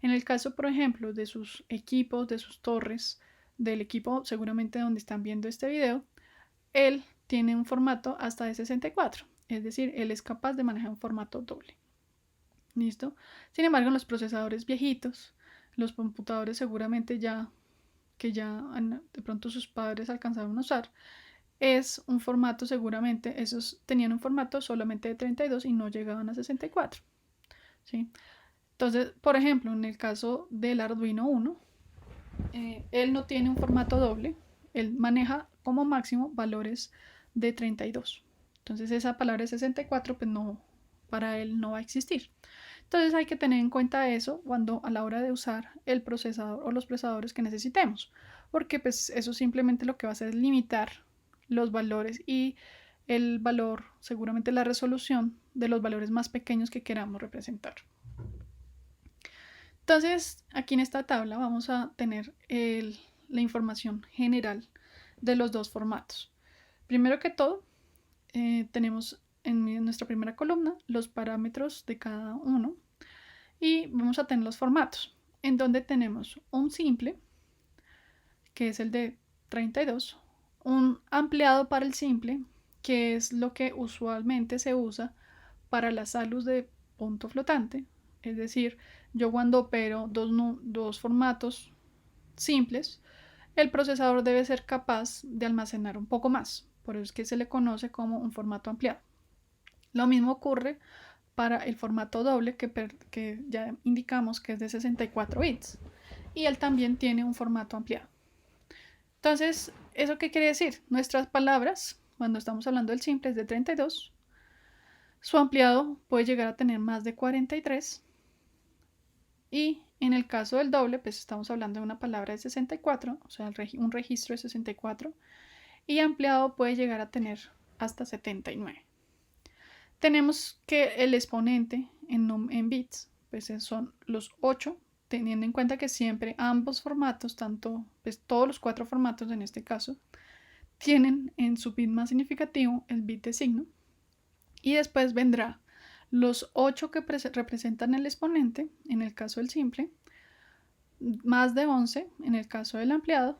[SPEAKER 1] En el caso, por ejemplo, de sus equipos, de sus torres, del equipo seguramente donde están viendo este video, él tiene un formato hasta de 64. Es decir, él es capaz de manejar un formato doble. ¿Listo? Sin embargo, en los procesadores viejitos, los computadores seguramente que ya de pronto sus padres alcanzaron a usar, es un formato seguramente, esos tenían un formato solamente de 32 y no llegaban a 64. ¿Sí? Entonces, por ejemplo, en el caso del Arduino Uno, él no tiene un formato doble, él maneja como máximo valores de 32. Entonces esa palabra de 64 pues no, para él no va a existir. Entonces hay que tener en cuenta eso cuando a la hora de usar el procesador o los procesadores que necesitemos, porque pues eso simplemente lo que va a hacer es limitar los valores y el valor, seguramente la resolución de los valores más pequeños que queramos representar. Entonces, aquí en esta tabla vamos a tener la información general de los dos formatos. Primero que todo, tenemos en nuestra primera columna los parámetros de cada uno y vamos a tener los formatos, en donde tenemos un simple, que es el de 32, un ampliado para el simple, que es lo que usualmente se usa para las ALUs de punto flotante, es decir, yo cuando opero dos formatos simples, el procesador debe ser capaz de almacenar un poco más, por eso es que se le conoce como un formato ampliado. Lo mismo ocurre para el formato doble que ya indicamos que es de 64 bits y él también tiene un formato ampliado. Entonces, ¿eso qué quiere decir? Nuestras palabras, cuando estamos hablando del simple, es de 32. Su ampliado puede llegar a tener más de 43. Y en el caso del doble, pues estamos hablando de una palabra de 64, o sea, un registro de 64. Y ampliado puede llegar a tener hasta 79. Tenemos que el exponente en bits pues son los 8, teniendo en cuenta que siempre ambos formatos, tanto pues todos los 4 formatos en este caso, tienen en su bit más significativo el bit de signo, y después vendrá los 8 que representan el exponente en el caso del simple, más de 11 en el caso del ampliado,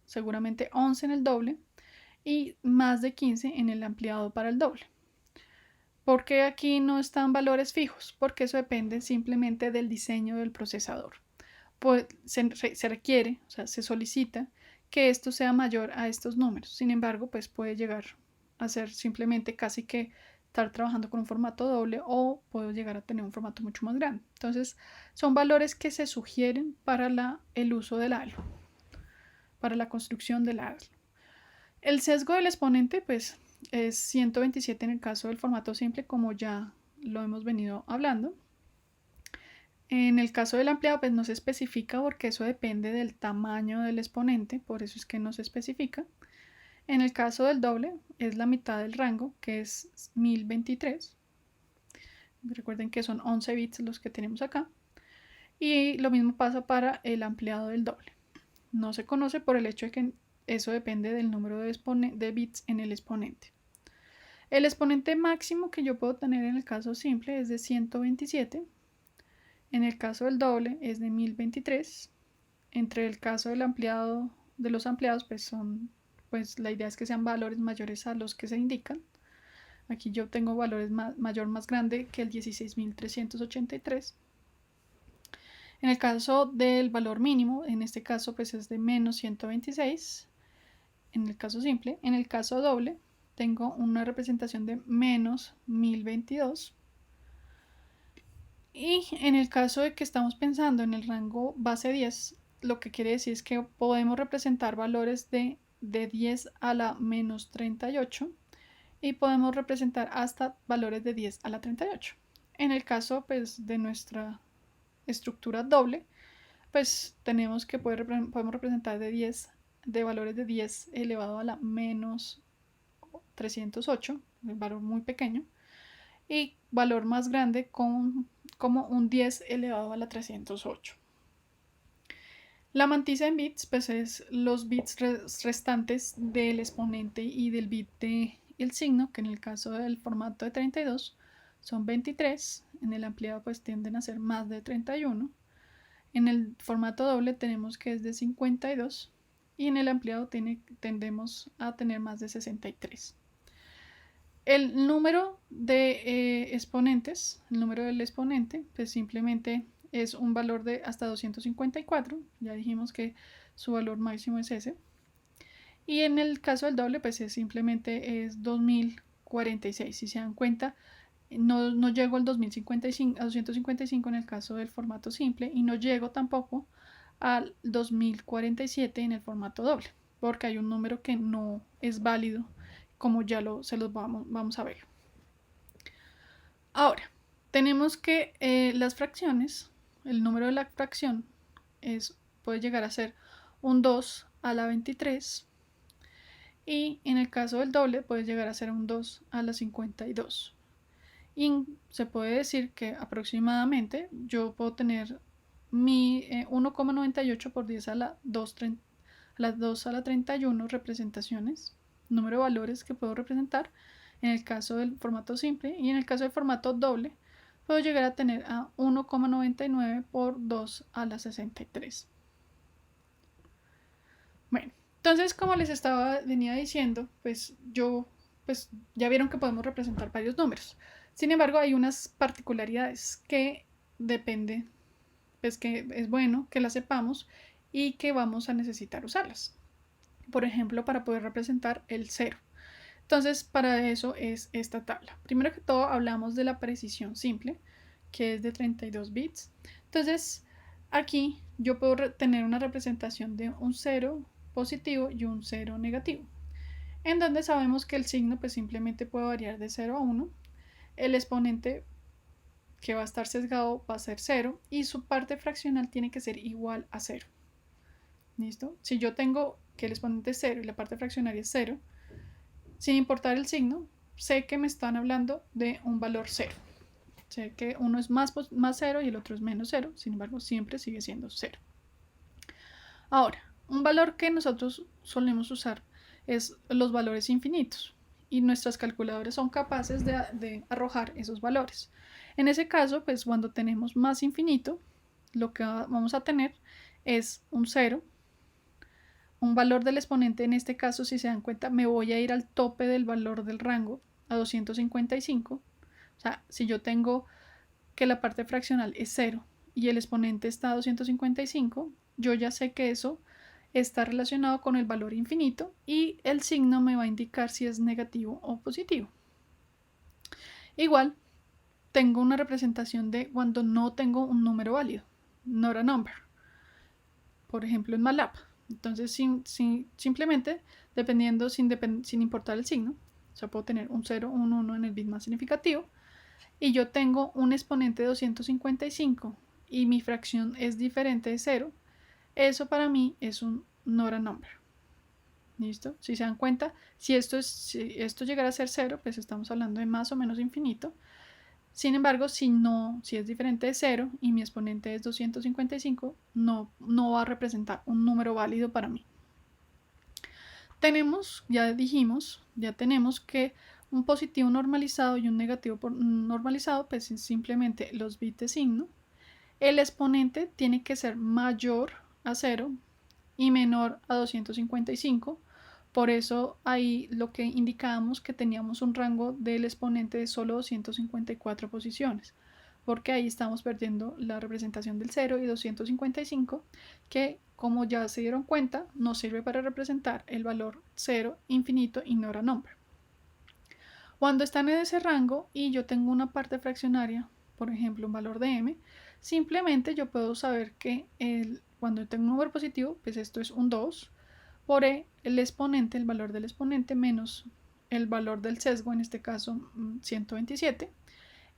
[SPEAKER 1] seguramente 11 en el doble y más de 15 en el ampliado para el doble. ¿Por qué aquí no están valores fijos? Porque eso depende simplemente del diseño del procesador. Pues se requiere, o sea, se solicita que esto sea mayor a estos números. Sin embargo, pues puede llegar a ser simplemente casi que estar trabajando con un formato doble, o puedo llegar a tener un formato mucho más grande. Entonces, son valores que se sugieren para el uso del halo, para la construcción del halo. El sesgo del exponente, pues, es 127 en el caso del formato simple, como ya lo hemos venido hablando. En el caso del ampliado, pues no se especifica porque eso depende del tamaño del exponente, por eso es que no se especifica. En el caso del doble, es la mitad del rango, que es 1023. Recuerden que son 11 bits los que tenemos acá. Y lo mismo pasa para el ampliado del doble. No se conoce por el hecho de que eso depende del número de bits en el exponente. El exponente máximo que yo puedo tener en el caso simple es de 127. En el caso del doble es de 1023. Entre el caso del ampliado, de los ampliados, pues la idea es que sean valores mayores a los que se indican. Aquí yo tengo valores más grande que el 16.383. En el caso del valor mínimo, en este caso pues es de menos 126. En el caso simple. En el caso doble tengo una representación de menos 1022. Y en el caso de que estamos pensando en el rango base 10, lo que quiere decir es que podemos representar valores de 10 a la menos 38 y podemos representar hasta valores de 10 a la 38. En el caso pues de nuestra estructura doble, pues tenemos que podemos representar de valores de 10 elevado a la menos 308, un valor muy pequeño, y valor más grande como un 10 elevado a la 308. La mantisa en bits pues es los bits restantes del exponente y del bit del signo, que en el caso del formato de 32 son 23, en el ampliado pues tienden a ser más de 31, en el formato doble tenemos que es de 52 y en el ampliado tendemos a tener más de 63. El número de exponentes, el número del exponente, pues simplemente es un valor de hasta 254. Ya dijimos que su valor máximo es ese. Y en el caso del doble, pues simplemente es 2046. Si se dan cuenta, no llego al 2055, a 255 en el caso del formato simple, y no llego tampoco al 2047 en el formato doble, porque hay un número que no es válido, como ya se los vamos a ver. Ahora, tenemos que las fracciones, el número de la fracción puede llegar a ser un 2 a la 23, y en el caso del doble puede llegar a ser un 2 a la 52. Y se puede decir que aproximadamente yo puedo tener mi 1,98 por 10 a la 2 a la 31 representaciones, número de valores que puedo representar en el caso del formato simple, y en el caso del formato doble puedo llegar a tener a 1,99 por 2 a la 63. Bueno, entonces como les venía diciendo, pues ya vieron que podemos representar varios números. Sin embargo, hay unas particularidades que depende, pues que es bueno que las sepamos y que vamos a necesitar usarlas. Por ejemplo, para poder representar el 0. Entonces, para eso es esta tabla. Primero que todo, hablamos de la precisión simple, que es de 32 bits. Entonces, aquí yo puedo tener una representación de un 0 positivo y un 0 negativo, en donde sabemos que el signo pues simplemente puede variar de 0 a 1. El exponente que va a estar sesgado va a ser 0 y su parte fraccional tiene que ser igual a 0. ¿Listo? Si yo tengo que el exponente es 0 y la parte fraccionaria es 0, Sin importar el signo, sé que me están hablando de un valor 0. Sé que uno es más 0 y el otro es menos 0, sin embargo siempre sigue siendo 0. Ahora, un valor que nosotros solemos usar es los valores infinitos y nuestras calculadoras son capaces de arrojar esos valores. En ese caso, pues cuando tenemos más infinito, lo que vamos a tener es un 0, un valor del exponente. En este caso, si se dan cuenta, me voy a ir al tope del valor del rango a 255. O sea, si yo tengo que la parte fraccional es 0 y el exponente está a 255, yo ya sé que eso está relacionado con el valor infinito y el signo me va a indicar si es negativo o positivo. Igual, tengo una representación de cuando no tengo un número válido, not a number, por ejemplo en MATLAB. Entonces, simplemente, dependiendo, sin importar el signo, o sea, puedo tener un 0 o un 1 en el bit más significativo, y yo tengo un exponente de 255 y mi fracción es diferente de 0, eso para mí es un not a number. ¿Listo? Si se dan cuenta, si esto llegara a ser 0, pues estamos hablando de más o menos infinito. Sin embargo, si es diferente de 0 y mi exponente es 255, no va a representar un número válido para mí. Ya tenemos que un positivo normalizado y un negativo normalizado, pues es simplemente los bits de signo. El exponente tiene que ser mayor a 0 y menor a 255. Por eso ahí lo que indicábamos que teníamos un rango del exponente de solo 254 posiciones, porque ahí estamos perdiendo la representación del 0 y 255, que como ya se dieron cuenta, nos sirve para representar el valor 0, infinito y not a number. Cuando están en ese rango y yo tengo una parte fraccionaria, por ejemplo un valor de m, simplemente yo puedo saber que cuando tengo un número positivo, pues esto es un 2, por el exponente, el valor del exponente menos el valor del sesgo, en este caso 127,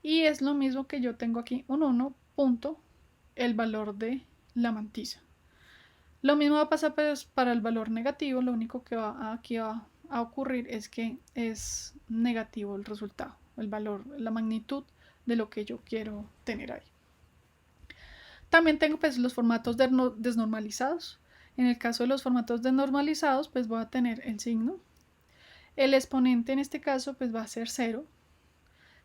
[SPEAKER 1] y es lo mismo que yo tengo aquí un 1 punto el valor de la mantisa. Lo mismo va a pasar pues, para el valor negativo, lo único que aquí va a ocurrir es que es negativo el resultado, el valor, la magnitud de lo que yo quiero tener ahí. También tengo pues los formatos desnormalizados. En el caso de los formatos desnormalizados, pues voy a tener el signo. El exponente en este caso pues va a ser 0.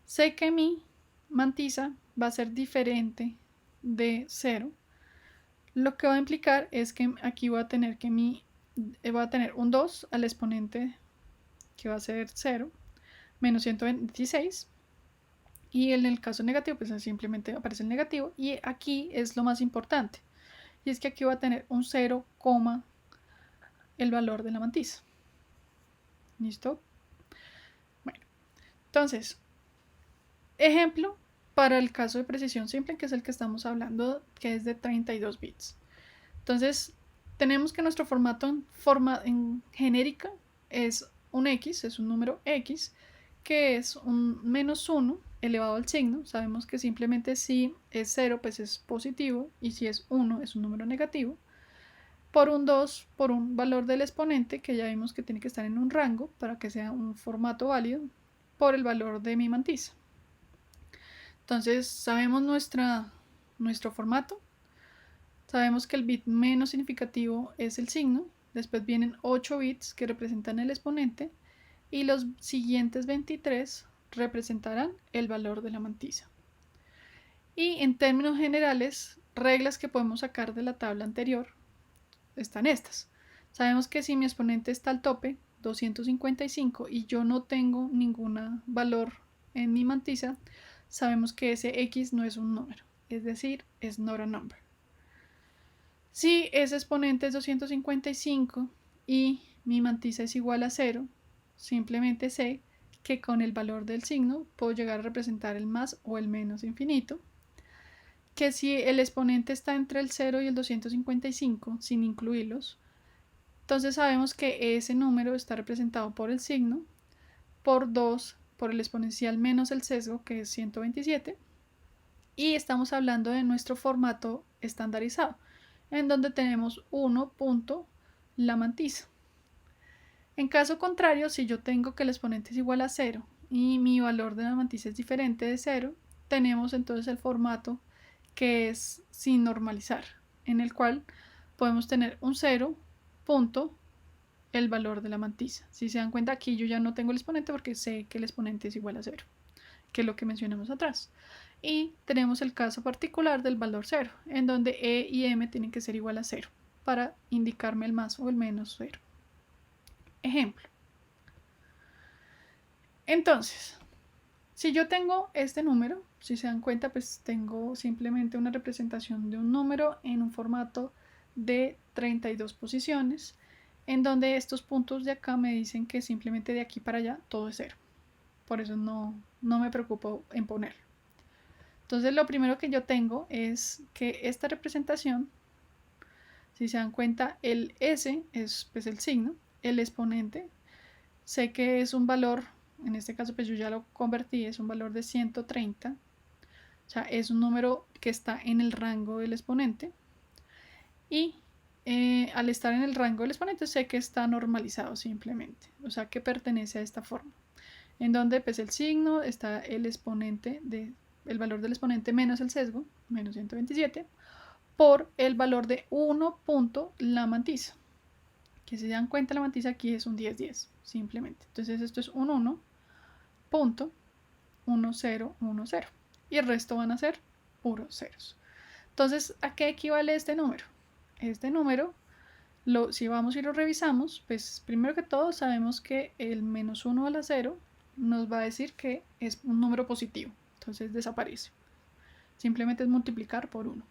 [SPEAKER 1] Sé que mi mantisa va a ser diferente de 0. Lo que va a implicar es que aquí voy a tener voy a tener un 2 al exponente que va a ser 0 menos 126, y en el caso negativo pues simplemente aparece el negativo, y aquí es lo más importante, y es que aquí voy a tener un 0, el valor de la mantisa. ¿Listo? Bueno, entonces, ejemplo para el caso de precisión simple, que es el que estamos hablando, que es de 32 bits. Entonces, tenemos que nuestro formato en genérica es un X, es un número X, que es un menos 1 elevado al signo. Sabemos que simplemente si es 0, pues es positivo, y si es 1, es un número negativo, por un 2, por un valor del exponente, que ya vimos que tiene que estar en un rango para que sea un formato válido, por el valor de mi mantisa. Entonces, sabemos nuestro formato. Sabemos que el bit menos significativo es el signo, después vienen 8 bits que representan el exponente, y los siguientes 23 representarán el valor de la mantisa. Y en términos generales, reglas que podemos sacar de la tabla anterior están estas. Sabemos que si mi exponente está al tope, 255, y yo no tengo ningún valor en mi mantisa, sabemos que ese X no es un número, es decir, es not a number. Si ese exponente es 255 y mi mantisa es igual a 0, simplemente sé que con el valor del signo puedo llegar a representar el más o el menos infinito. Que si el exponente está entre el 0 y el 255, sin incluirlos, entonces sabemos que ese número está representado por el signo, por 2, por el exponencial menos el sesgo, que es 127, y estamos hablando de nuestro formato estandarizado, en donde tenemos 1 punto la mantisa. En caso contrario, si yo tengo que el exponente es igual a 0 y mi valor de la matriz es diferente de 0, tenemos entonces el formato que es sin normalizar, en el cual podemos tener un 0 punto el valor de la mantisa. Si se dan cuenta, aquí yo ya no tengo el exponente porque sé que el exponente es igual a 0, que es lo que mencionamos atrás. Y tenemos el caso particular del valor 0, en donde E y M tienen que ser igual a 0 para indicarme el más o el menos 0. Ejemplo. Entonces, si yo tengo este número, si se dan cuenta, pues tengo simplemente una representación de un número en un formato de 32 posiciones, en donde estos puntos de acá me dicen que simplemente de aquí para allá todo es 0. Por eso no me preocupo en ponerlo. Entonces lo primero que yo tengo es que esta representación, si se dan cuenta, el S es pues el signo, el exponente, sé que es un valor, en este caso pues yo ya lo convertí, es un valor de 130, o sea, es un número que está en el rango del exponente y al estar en el rango del exponente sé que está normalizado simplemente, o sea que pertenece a esta forma, en donde pues el signo está el exponente el valor del exponente menos el sesgo, menos 127, por el valor de 1 punto la mantisa, que si se dan cuenta la mantisa aquí es un 10-10, simplemente. Entonces esto es un 1 punto 1, 0, 1, 0. Y el resto van a ser puros ceros. Entonces, ¿a qué equivale este número? Este número, si vamos y lo revisamos, pues primero que todo sabemos que el menos 1 a la 0 nos va a decir que es un número positivo. Entonces desaparece. Simplemente es multiplicar por 1.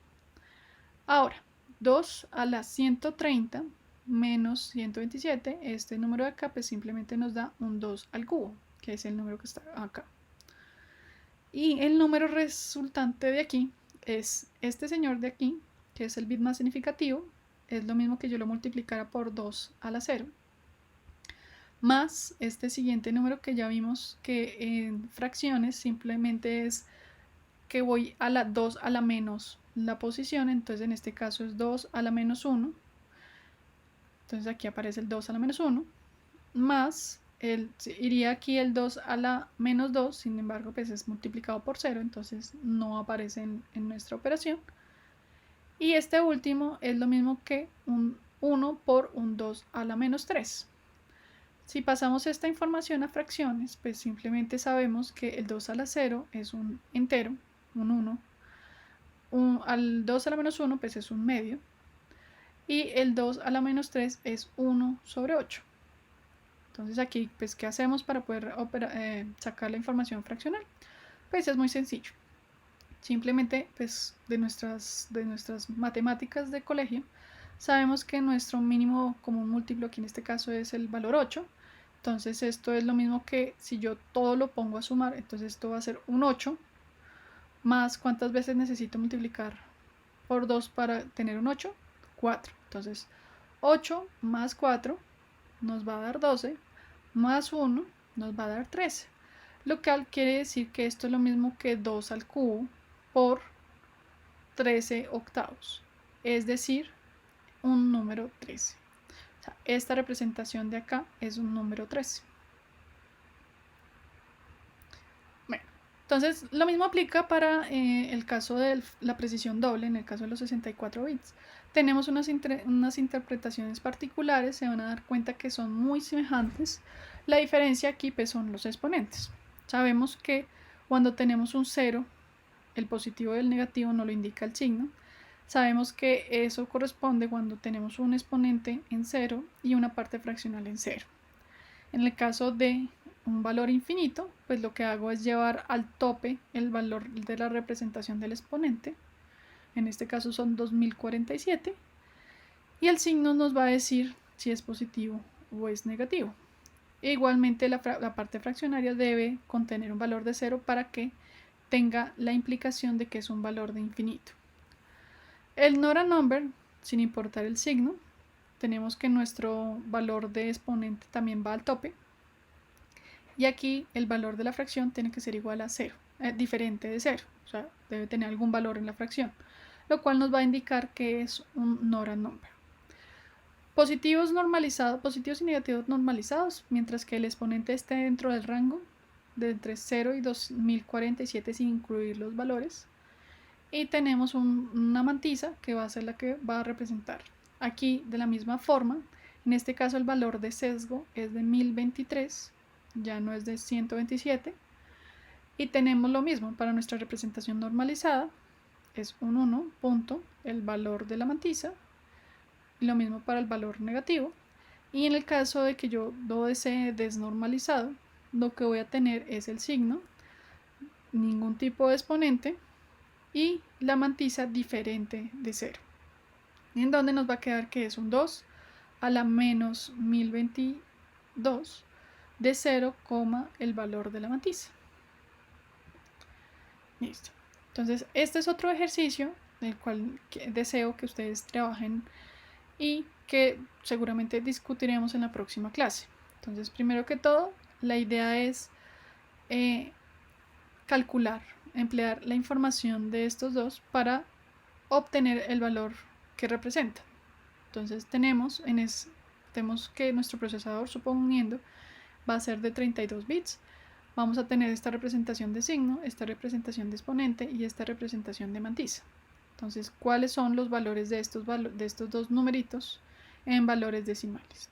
[SPEAKER 1] Ahora, 2 a la 130 menos 127, este número de acá pues simplemente nos da un 2 al cubo, que es el número que está acá. Y el número resultante de aquí es este señor de aquí, que es el bit más significativo, es lo mismo que yo lo multiplicara por 2 a la 0, más este siguiente número que ya vimos que en fracciones simplemente es que voy a la 2 a la menos la posición, entonces en este caso es 2 a la menos 1, entonces aquí aparece el 2 a la menos 1, más iría aquí el 2 a la menos 2, sin embargo pues es multiplicado por 0, entonces no aparece en nuestra operación. Y este último es lo mismo que un 1 por un 2 a la menos 3. Si pasamos esta información a fracciones, pues simplemente sabemos que el 2 a la 0 es un entero, un 1, al 2 a la menos 1 pues es un medio, y el 2 a la menos 3 es 1 sobre 8. Entonces aquí, pues, ¿qué hacemos para poder sacar la información fraccional? Pues es muy sencillo. Simplemente, pues, de nuestras matemáticas de colegio, sabemos que nuestro mínimo común múltiplo, aquí en este caso es el valor 8. Entonces esto es lo mismo que si yo todo lo pongo a sumar, entonces esto va a ser un 8, más ¿cuántas veces necesito multiplicar por 2 para tener un 8? 4. Entonces 8 más 4 nos va a dar 12, más 1 nos va a dar 13, lo cual quiere decir que esto es lo mismo que 2 al cubo por 13 octavos, es decir, un número 13. O sea, esta representación de acá es un número 13. Bueno, entonces lo mismo aplica para el caso de la precisión doble, en el caso de los 64 bits. Tenemos unas interpretaciones particulares, se van a dar cuenta que son muy semejantes. La diferencia aquí pues, son los exponentes. Sabemos que cuando tenemos un 0, el positivo y el negativo no lo indica el signo. Sabemos que eso corresponde cuando tenemos un exponente en 0 y una parte fraccional en 0. En el caso de un valor infinito, pues lo que hago es llevar al tope el valor de la representación del exponente. En este caso son 2047. Y el signo nos va a decir si es positivo o es negativo. E igualmente la parte fraccionaria debe contener un valor de 0 para que tenga la implicación de que es un valor de infinito. El not a number, sin importar el signo, tenemos que nuestro valor de exponente también va al tope. Y aquí el valor de la fracción tiene que ser igual a 0, diferente de 0, o sea, debe tener algún valor en la fracción, lo cual nos va a indicar que es un not a number. Positivos y negativos normalizados, mientras que el exponente esté dentro del rango de entre 0 y 2047 sin incluir los valores. Y tenemos una mantisa que va a ser la que va a representar. Aquí, de la misma forma, en este caso el valor de sesgo es de 1023, ya no es de 127. Y tenemos lo mismo para nuestra representación normalizada, es un 1 punto el valor de la mantisa, y lo mismo para el valor negativo. Y en el caso de que yo lo desee desnormalizado, lo que voy a tener es el signo, ningún tipo de exponente y la mantisa diferente de 0. En donde nos va a quedar que es un 2 a la menos 1022 de 0, el valor de la mantisa. Listo. Entonces, este es otro ejercicio del cual deseo que ustedes trabajen y que seguramente discutiremos en la próxima clase. Entonces, primero que todo, la idea es calcular, emplear la información de estos dos para obtener el valor que representa. Entonces tenemos que nuestro procesador, suponiendo, va a ser de 32 bits. Vamos a tener esta representación de signo, esta representación de exponente y esta representación de mantisa. Entonces, ¿cuáles son los valores de estos dos numeritos en valores decimales?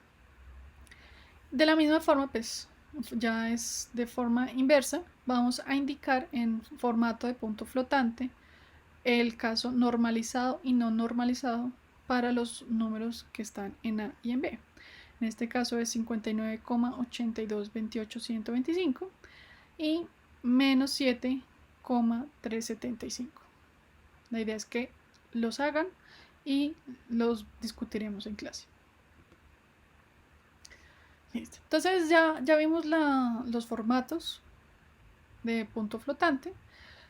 [SPEAKER 1] De la misma forma, pues ya es de forma inversa, vamos a indicar en formato de punto flotante el caso normalizado y no normalizado para los números que están en A y en B. En este caso es 59,8228.125 y menos 7,375. La idea es que los hagan y los discutiremos en clase. Listo. Entonces ya vimos los formatos de punto flotante.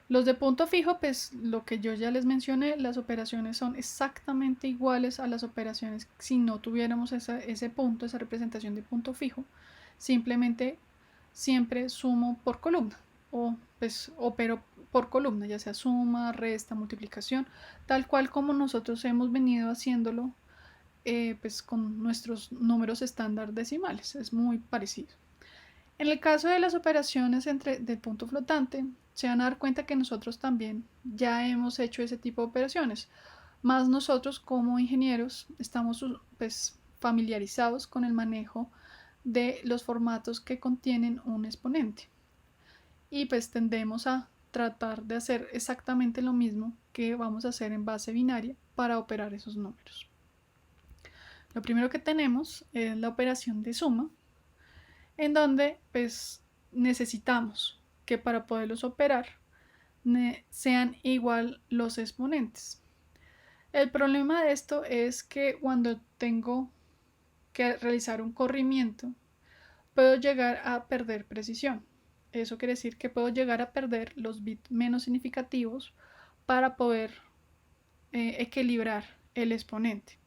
[SPEAKER 1] Los de punto fijo, pues lo que yo ya les mencioné, las operaciones son exactamente iguales a las operaciones si no tuviéramos ese punto, esa representación de punto fijo. Simplemente siempre sumo por columna o pues opero por columna, ya sea suma, resta, multiplicación, tal cual como nosotros hemos venido haciéndolo pues con nuestros números estándar decimales. Es muy parecido. En el caso de las operaciones del punto flotante, se van a dar cuenta que nosotros también ya hemos hecho ese tipo de operaciones, más nosotros como ingenieros estamos pues familiarizados con el manejo de los formatos que contienen un exponente y pues tendemos a tratar de hacer exactamente lo mismo que vamos a hacer en base binaria para operar esos números. Lo primero que tenemos es la operación de suma, en donde pues necesitamos que para poderlos operar sean igual los exponentes. El problema de esto es que cuando tengo que realizar un corrimiento puedo llegar a perder precisión. Eso quiere decir que puedo llegar a perder los bits menos significativos para poder equilibrar el exponente.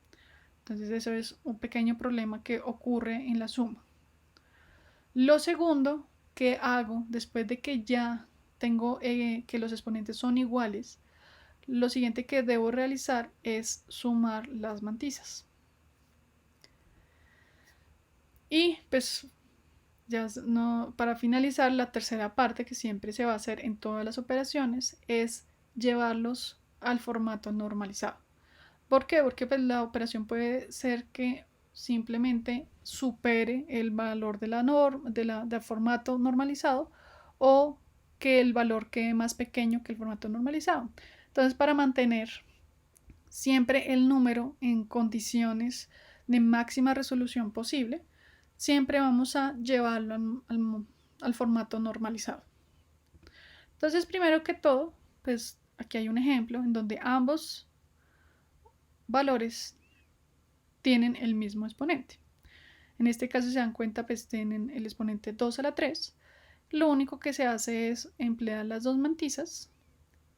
[SPEAKER 1] Entonces eso es un pequeño problema que ocurre en la suma. Lo segundo que hago después de que ya tengo que los exponentes son iguales, lo siguiente que debo realizar es sumar las mantisas. Y pues ya para finalizar, la tercera parte que siempre se va a hacer en todas las operaciones es llevarlos al formato normalizado. ¿Por qué? Porque pues, la operación puede ser que simplemente supere el valor del formato normalizado o que el valor quede más pequeño que el formato normalizado. Entonces, para mantener siempre el número en condiciones de máxima resolución posible, siempre vamos a llevarlo al formato normalizado. Entonces, primero que todo, pues aquí hay un ejemplo en donde ambos valores tienen el mismo exponente. En este caso se dan cuenta, pues tienen el exponente 2 a la 3. Lo único que se hace es emplear las dos mantisas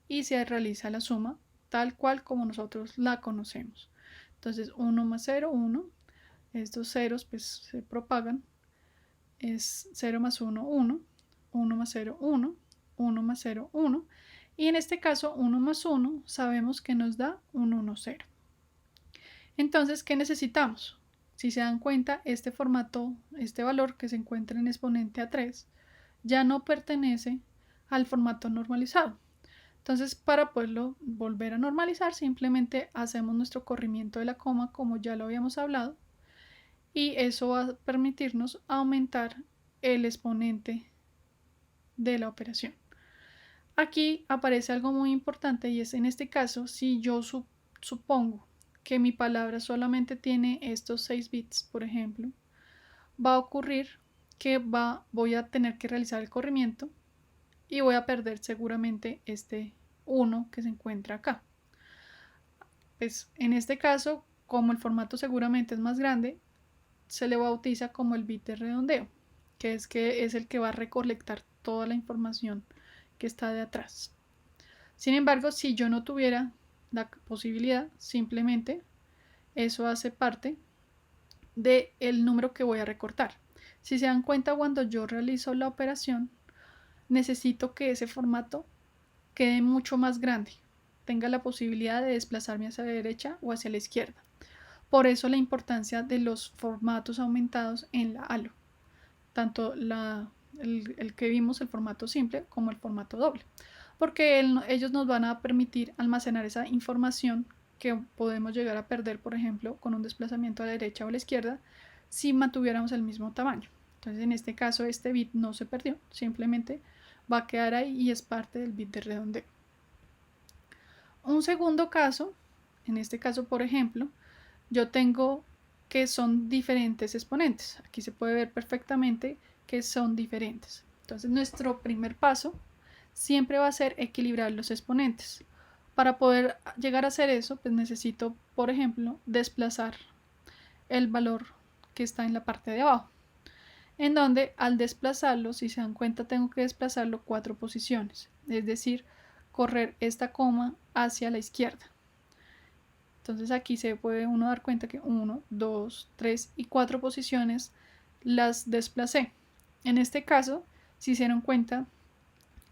[SPEAKER 1] y se realiza la suma tal cual como nosotros la conocemos. Entonces 1 más 0, 1. Estos ceros pues se propagan. Es 0 más 1, 1. 1 más 0, 1. 1 más 0, 1. Y en este caso 1 más 1 sabemos que nos da un 1, 0. Entonces, ¿qué necesitamos? Si se dan cuenta, este formato, este valor que se encuentra en exponente A3, ya no pertenece al formato normalizado. Entonces, para poderlo volver a normalizar, simplemente hacemos nuestro corrimiento de la coma como ya lo habíamos hablado, y eso va a permitirnos aumentar el exponente de la operación. Aquí aparece algo muy importante, y es en este caso, si yo supongo que mi palabra solamente tiene estos 6 bits, por ejemplo, va a ocurrir que voy a tener que realizar el corrimiento y voy a perder seguramente este 1 que se encuentra acá. Pues en este caso, como el formato seguramente es más grande, se le bautiza como el bit de redondeo, que es el que va a recolectar toda la información que está de atrás. Sin embargo, si yo no tuviera la posibilidad, simplemente eso hace parte del número que voy a recortar. Si se dan cuenta, cuando yo realizo la operación, necesito que ese formato quede mucho más grande, tenga la posibilidad de desplazarme hacia la derecha o hacia la izquierda. Por eso la importancia de los formatos aumentados en la ALO, tanto el que vimos, el formato simple, como el formato doble, porque ellos nos van a permitir almacenar esa información que podemos llegar a perder, por ejemplo, con un desplazamiento a la derecha o a la izquierda, si mantuviéramos el mismo tamaño. Entonces, en este caso, este bit no se perdió, simplemente va a quedar ahí y es parte del bit de redondeo. Un segundo caso, en este caso, por ejemplo, yo tengo que son diferentes exponentes. Aquí se puede ver perfectamente que son diferentes. Entonces, nuestro primer paso siempre va a ser equilibrar los exponentes. Para poder llegar a hacer eso, pues necesito, por ejemplo, desplazar el valor que está en la parte de abajo, en donde al desplazarlo, si se dan cuenta, tengo que desplazarlo 4 posiciones, es decir, correr esta coma hacia la izquierda. Entonces aquí se puede uno dar cuenta que 1, 2, 3 y 4 posiciones las desplacé. En este caso, si se dieron cuenta,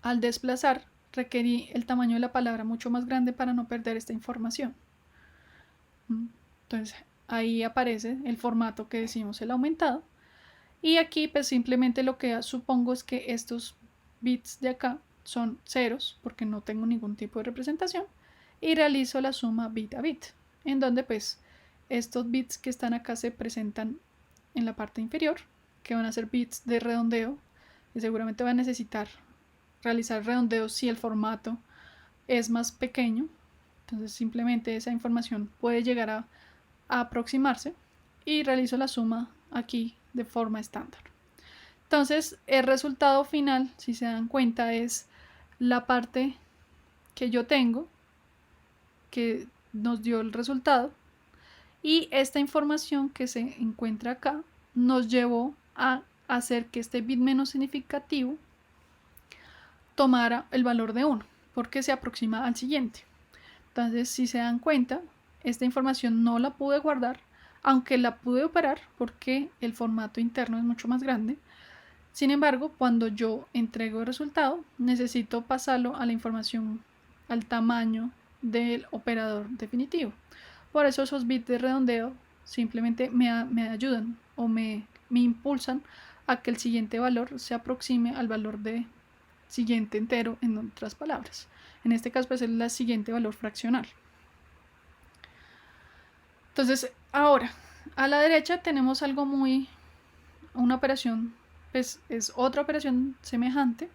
[SPEAKER 1] al desplazar requerí el tamaño de la palabra mucho más grande para no perder esta información. Entonces ahí aparece el formato que decimos, el aumentado. Y aquí pues simplemente lo que supongo es que estos bits de acá son ceros porque no tengo ningún tipo de representación, y realizo la suma bit a bit, en donde pues estos bits que están acá se presentan en la parte inferior, que van a ser bits de redondeo, que seguramente va a necesitar realizar redondeos si el formato es más pequeño. Entonces simplemente esa información puede llegar a aproximarse, y realizo la suma aquí de forma estándar. Entonces el resultado final, si se dan cuenta, es la parte que yo tengo, que nos dio el resultado, y esta información que se encuentra acá nos llevó a hacer que este bit menos significativo tomara el valor de 1, porque se aproxima al siguiente. Entonces, si se dan cuenta, esta información no la pude guardar, aunque la pude operar porque el formato interno es mucho más grande. Sin embargo, cuando yo entrego el resultado, necesito pasarlo a la información, al tamaño del operador definitivo. Por eso esos bits de redondeo simplemente me ayudan o me impulsan a que el siguiente valor se aproxime al valor de siguiente entero, en otras palabras. En este caso pues es el siguiente valor fraccional. Entonces ahora a la derecha tenemos una operación, pues es otra operación semejante.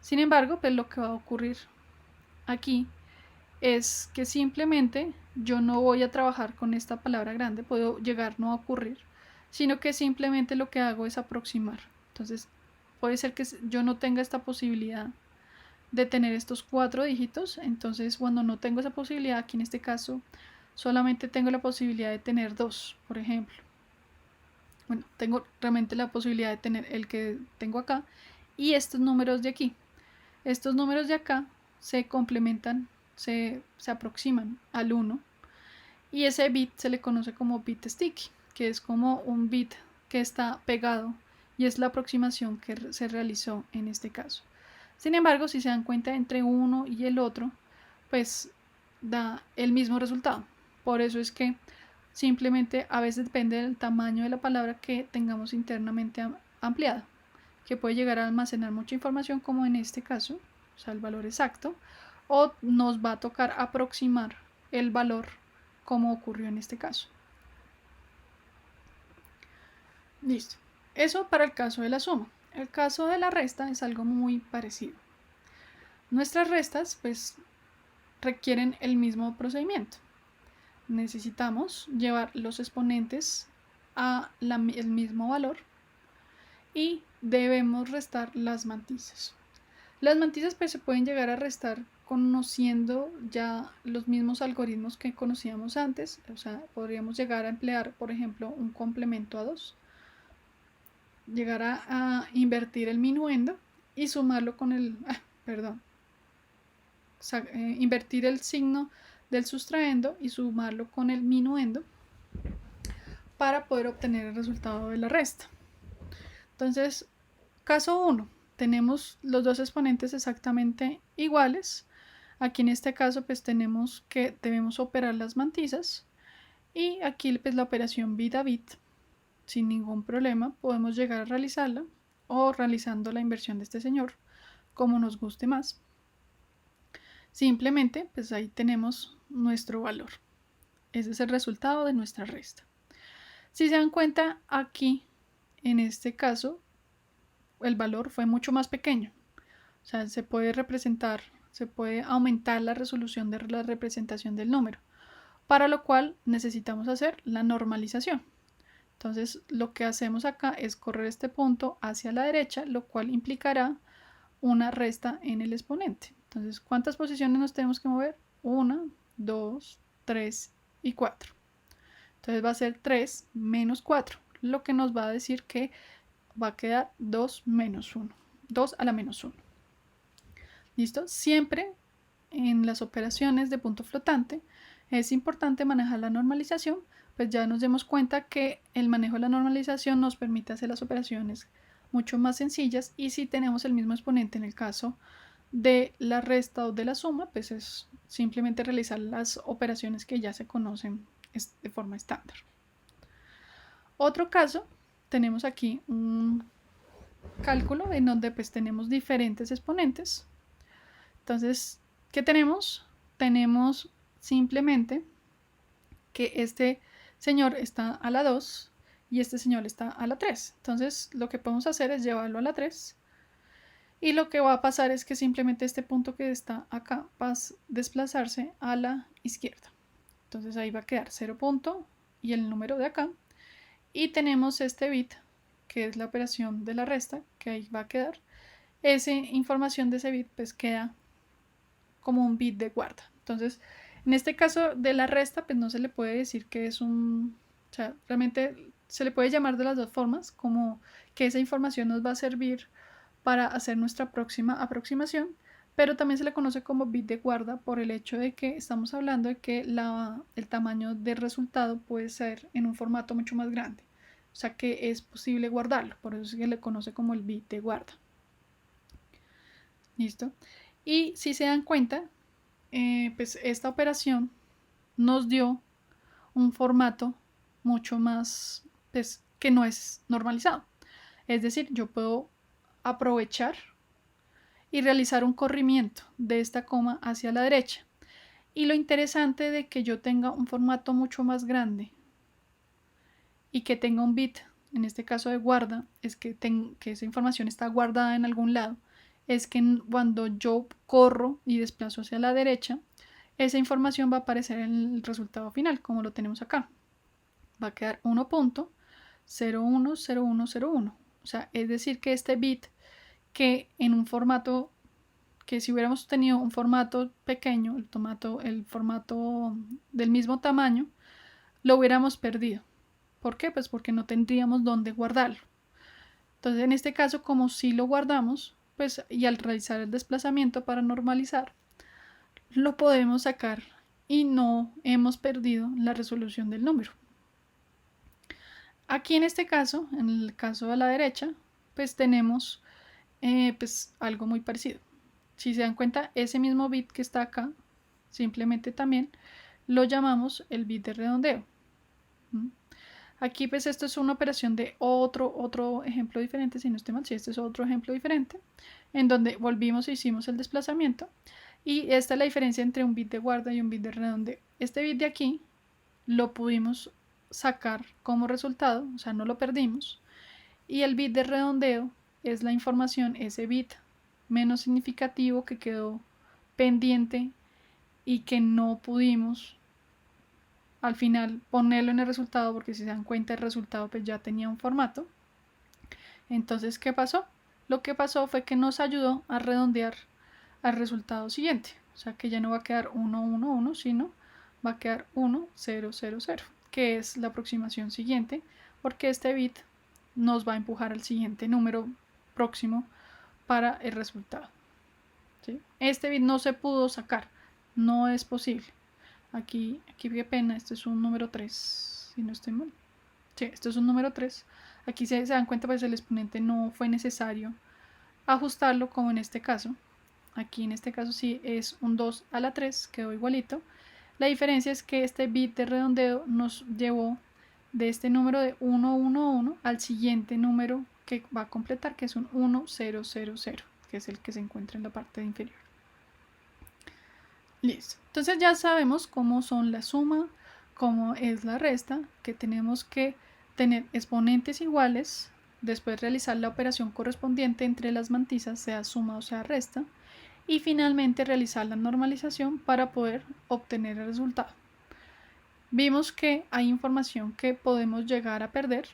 [SPEAKER 1] Sin embargo, pues lo que va a ocurrir aquí es que simplemente yo no voy a trabajar con esta palabra grande, puedo llegar no a ocurrir, sino que simplemente lo que hago es aproximar. Entonces puede ser que yo no tenga esta posibilidad de tener estos 4 dígitos. Entonces cuando no tengo esa posibilidad, aquí en este caso solamente tengo la posibilidad de tener 2, por ejemplo. Bueno, tengo realmente la posibilidad de tener el que tengo acá y estos números de aquí. Estos números de acá se complementan, se aproximan al 1, y ese bit se le conoce como bit sticky, que es como un bit que está pegado, y es la aproximación que se realizó en este caso. Sin embargo, si se dan cuenta, entre uno y el otro, pues da el mismo resultado. Por eso es que Simplemente a veces depende del tamaño de la palabra que tengamos internamente ampliada, que puede llegar a almacenar mucha información, como en este caso, o sea, el valor exacto, o nos va a tocar aproximar el valor como ocurrió en este caso. Listo. Eso para el caso de la suma. El caso de la resta es algo muy parecido. Nuestras restas pues requieren el mismo procedimiento. Necesitamos llevar los exponentes a el mismo valor y debemos restar las mantizas. Las mantizas pues se pueden llegar a restar conociendo ya los mismos algoritmos que conocíamos antes. O sea, podríamos llegar a emplear, por ejemplo, un complemento a 2, llegar a invertir el minuendo y sumarlo con el, invertir el signo del sustraendo y sumarlo con el minuendo para poder obtener el resultado de la resta. Entonces, caso 1, tenemos los dos exponentes exactamente iguales. Aquí en este caso pues tenemos que debemos operar las mantizas y aquí pues la operación bit a bit sin ningún problema podemos llegar a realizarla, o realizando la inversión de este señor, como nos guste más. Simplemente pues ahí tenemos nuestro valor. Ese es el resultado de nuestra resta. Si se dan cuenta, aquí en este caso el valor fue mucho más pequeño. O sea, se puede representar, se puede aumentar la resolución de la representación del número, para lo cual necesitamos hacer la normalización. Entonces lo que hacemos acá es correr este punto hacia la derecha, lo cual implicará una resta en el exponente. Entonces, ¿cuántas posiciones nos tenemos que mover? 1, 2, 3 y 4. Entonces va a ser 3 menos 4, lo que nos va a decir que va a quedar 2 menos 1, 2 a la menos 1. ¿Listo? Siempre en las operaciones de punto flotante es importante manejar la normalización, pues ya nos demos cuenta que el manejo de la normalización nos permite hacer las operaciones mucho más sencillas, y si tenemos el mismo exponente en el caso de la resta o de la suma, pues es simplemente realizar las operaciones que ya se conocen de forma estándar. Otro caso, tenemos aquí un cálculo en donde pues tenemos diferentes exponentes. Entonces, ¿qué tenemos? Tenemos simplemente que este señor está a la 2 y este señor está a la 3. Entonces, lo que podemos hacer es llevarlo a la 3. Y lo que va a pasar es que simplemente este punto que está acá va a desplazarse a la izquierda. Entonces ahí va a quedar 0 punto y el número de acá. Y tenemos este bit, que es la operación de la resta, que ahí va a quedar. Esa información de ese bit pues queda como un bit de guarda. Entonces, en este caso de la resta, pues no se le puede decir que es un... O sea, realmente se le puede llamar de las dos formas, como que esa información nos va a servir para hacer nuestra próxima aproximación, pero también se le conoce como bit de guarda por el hecho de que estamos hablando de que el tamaño del resultado puede ser en un formato mucho más grande, o sea que es posible guardarlo, por eso se le conoce como el bit de guarda. ¿Listo? Y si se dan cuenta, pues esta operación nos dio un formato mucho más, pues, que no es normalizado. Es decir, yo puedo aprovechar y realizar un corrimiento de esta coma hacia la derecha. Y lo interesante de que yo tenga un formato mucho más grande y que tenga un bit, en este caso de guarda, es que esa información está guardada en algún lado, es que cuando yo corro y desplazo hacia la derecha, esa información va a aparecer en el resultado final, como lo tenemos acá. Va a quedar 1.010101. O sea, es decir que este bit, que en un formato, que si hubiéramos tenido un formato pequeño, el formato del mismo tamaño, lo hubiéramos perdido. ¿Por qué? Pues porque no tendríamos dónde guardarlo. Entonces, en este caso, como si lo guardamos, pues, y al realizar el desplazamiento para normalizar, lo podemos sacar y no hemos perdido la resolución del número. Aquí en este caso, en el caso de la derecha, pues tenemos pues algo muy parecido. Si se dan cuenta, ese mismo bit que está acá, simplemente también lo llamamos el bit de redondeo. ¿Mm? Aquí pues esto es una operación de otro ejemplo diferente, si no estoy mal, si este es otro ejemplo diferente, en donde volvimos e hicimos el desplazamiento, y esta es la diferencia entre un bit de guarda y un bit de redondeo. Este bit de aquí lo pudimos sacar como resultado, o sea, no lo perdimos, y el bit de redondeo es la información, ese bit menos significativo que quedó pendiente y que no pudimos al final ponerlo en el resultado, porque si se dan cuenta el resultado pues ya tenía un formato. Entonces, ¿qué pasó? Lo que pasó fue que nos ayudó a redondear al resultado siguiente, o sea que ya no va a quedar 1, 1, 1, sino va a quedar 1, 0, 0, 0, que es la aproximación siguiente, porque este bit nos va a empujar al siguiente número próximo para el resultado. ¿Sí? Este bit no se pudo sacar, no es posible. Aquí qué pena, este es un número 3, si no estoy mal. Sí, esto es un número 3. Aquí se dan cuenta, pues el exponente no fue necesario ajustarlo como en este caso. Aquí en este caso sí es un 2 a la 3, quedó igualito. La diferencia es que este bit de redondeo nos llevó de este número de 1, 1, 1 al siguiente número que va a completar, que es un 1, 0, 0, 0, que es el que se encuentra en la parte inferior. Listo. Entonces ya sabemos cómo son la suma, cómo es la resta, que tenemos que tener exponentes iguales, después realizar la operación correspondiente entre las mantizas, sea suma o sea resta, y finalmente realizar la normalización para poder obtener el resultado. Vimos que hay información que podemos llegar a perder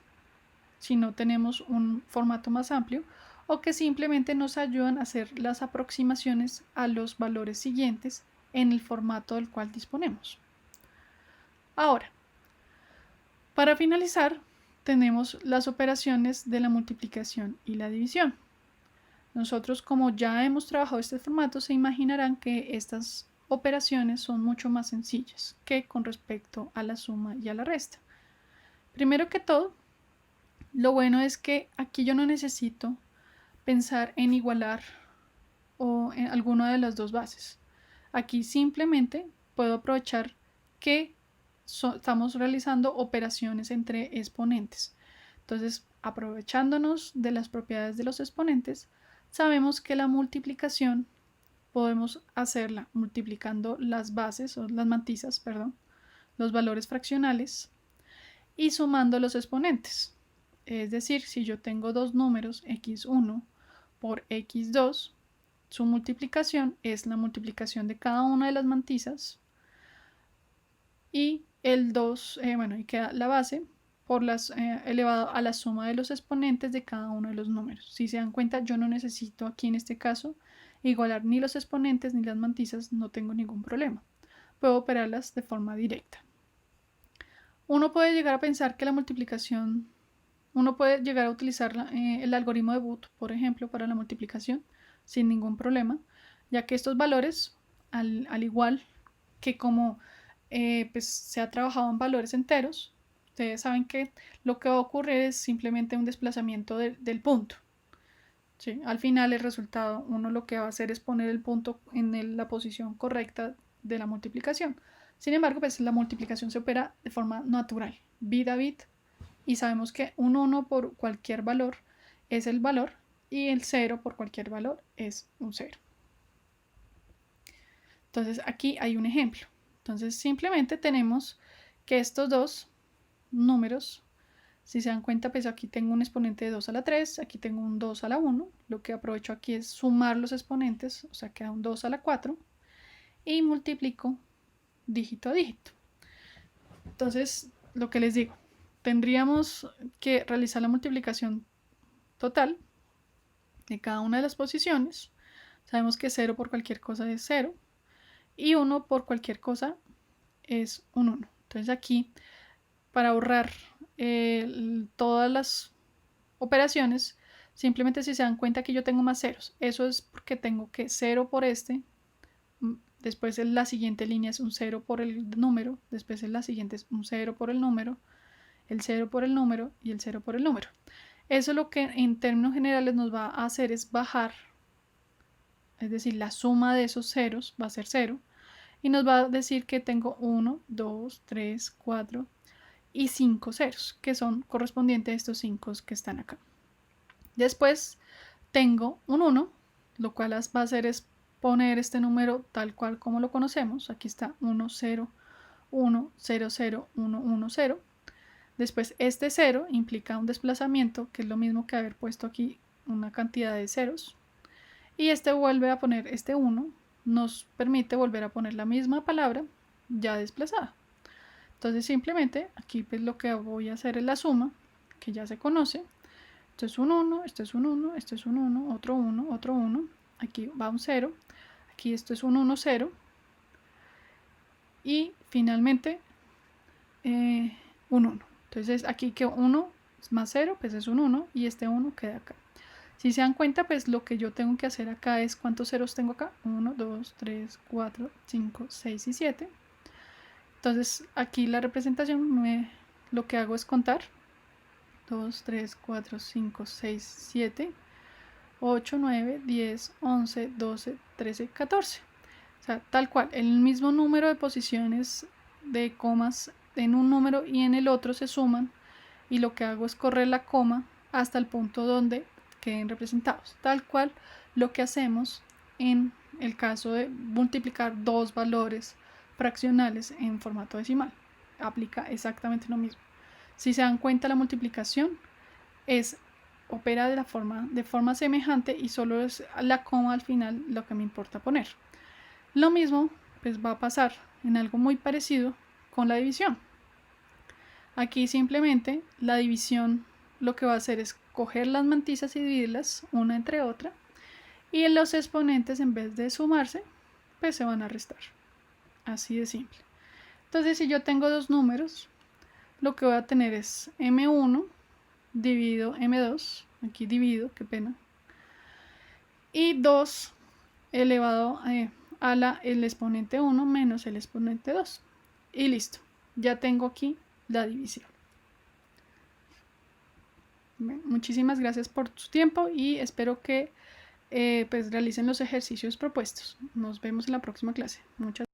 [SPEAKER 1] si no tenemos un formato más amplio, o que simplemente nos ayudan a hacer las aproximaciones a los valores siguientes en el formato del cual disponemos. Ahora, para finalizar, tenemos las operaciones de la multiplicación y la división. Nosotros, como ya hemos trabajado este formato, se imaginarán que estas operaciones son mucho más sencillas que con respecto a la suma y a la resta. Primero que todo, lo bueno es que aquí yo no necesito pensar en igualar o en alguna de las dos bases. Aquí simplemente puedo aprovechar que estamos realizando operaciones entre exponentes. Entonces, aprovechándonos de las propiedades de los exponentes, sabemos que la multiplicación podemos hacerla multiplicando las bases o las mantizas, perdón, los valores fraccionales y sumando los exponentes. Es decir, si yo tengo dos números x1 por x2, su multiplicación es la multiplicación de cada una de las mantizas y el 2, y queda la base por las elevado a la suma de los exponentes de cada uno de los números. Si se dan cuenta, yo no necesito aquí en este caso igualar ni los exponentes ni las mantizas, no tengo ningún problema. Puedo operarlas de forma directa. Uno puede llegar a pensar que la multiplicación, uno puede llegar a utilizar el algoritmo de Booth, por ejemplo, para la multiplicación sin ningún problema, ya que estos valores, al igual que como pues se ha trabajado en valores enteros, ustedes saben que lo que va a ocurrir es simplemente un desplazamiento del punto. ¿Sí? Al final el resultado, uno lo que va a hacer es poner el punto en la posición correcta de la multiplicación. Sin embargo, pues la multiplicación se opera de forma natural, bit a bit, y sabemos que un 1 por cualquier valor es el valor y el 0 por cualquier valor es un 0. Entonces aquí hay un ejemplo. Entonces simplemente tenemos que estos dos números, si se dan cuenta, pues aquí tengo un exponente de 2 a la 3, aquí tengo un 2 a la 1, lo que aprovecho aquí es sumar los exponentes, o sea queda un 2 a la 4, y multiplico dígito a dígito. Entonces, lo que les digo, tendríamos que realizar la multiplicación total de cada una de las posiciones. Sabemos que 0 por cualquier cosa es 0 y 1 por cualquier cosa es un 1. Entonces aquí, para ahorrar todas las operaciones, simplemente si se dan cuenta que yo tengo más ceros, eso es porque tengo que 0 por este, después en la siguiente línea es un 0 por el número, después en la siguiente es un 0 por el número, el 0 por el número y el 0 por el número. Eso lo que en términos generales nos va a hacer es bajar, es decir, la suma de esos ceros va a ser 0 y nos va a decir que tengo 1, 2, 3, 4 y 5 ceros, que son correspondientes a estos 5 que están acá. Después tengo un 1, lo cual va a hacer es poner este número tal cual como lo conocemos. Aquí está 1, 0, 1, 0, 0, 1, 1, 0. Después este 0 implica un desplazamiento, que es lo mismo que haber puesto aquí una cantidad de ceros. Y este vuelve a poner este 1, nos permite volver a poner la misma palabra ya desplazada. Entonces simplemente aquí pues lo que voy a hacer es la suma, que ya se conoce. Esto es un 1, esto es un 1, esto es un 1, otro 1, otro 1. Aquí va un 0, aquí esto es un 1, 0. Y finalmente un 1. Entonces aquí que 1 más 0 pues es un 1 y este 1 queda acá. Si se dan cuenta, pues lo que yo tengo que hacer acá es ¿cuántos ceros tengo acá? 1, 2, 3, 4, 5, 6 y 7. Entonces aquí la representación lo que hago es contar 2, 3, 4, 5, 6, 7, 8, 9, 10, 11, 12, 13, 14. O sea, tal cual, el mismo número de posiciones de comas en un número y en el otro se suman y lo que hago es correr la coma hasta el punto donde queden representados. Tal cual lo que hacemos en el caso de multiplicar dos valores fraccionales en formato decimal. Aplica exactamente lo mismo. Si se dan cuenta, la multiplicación opera de forma semejante y solo es la coma al final lo que me importa poner. Lo mismo pues va a pasar en algo muy parecido con la división. Aquí simplemente la división lo que va a hacer es coger las mantizas y dividirlas una entre otra, y en los exponentes, en vez de sumarse, pues se van a restar. Así de simple. Entonces, si yo tengo dos números, lo que voy a tener es m1 dividido m2, aquí divido, qué pena, y 2 elevado el exponente 1 menos el exponente 2. Y listo, ya tengo aquí la división. Muchísimas gracias por tu tiempo y espero que pues realicen los ejercicios propuestos. Nos vemos en la próxima clase. Muchas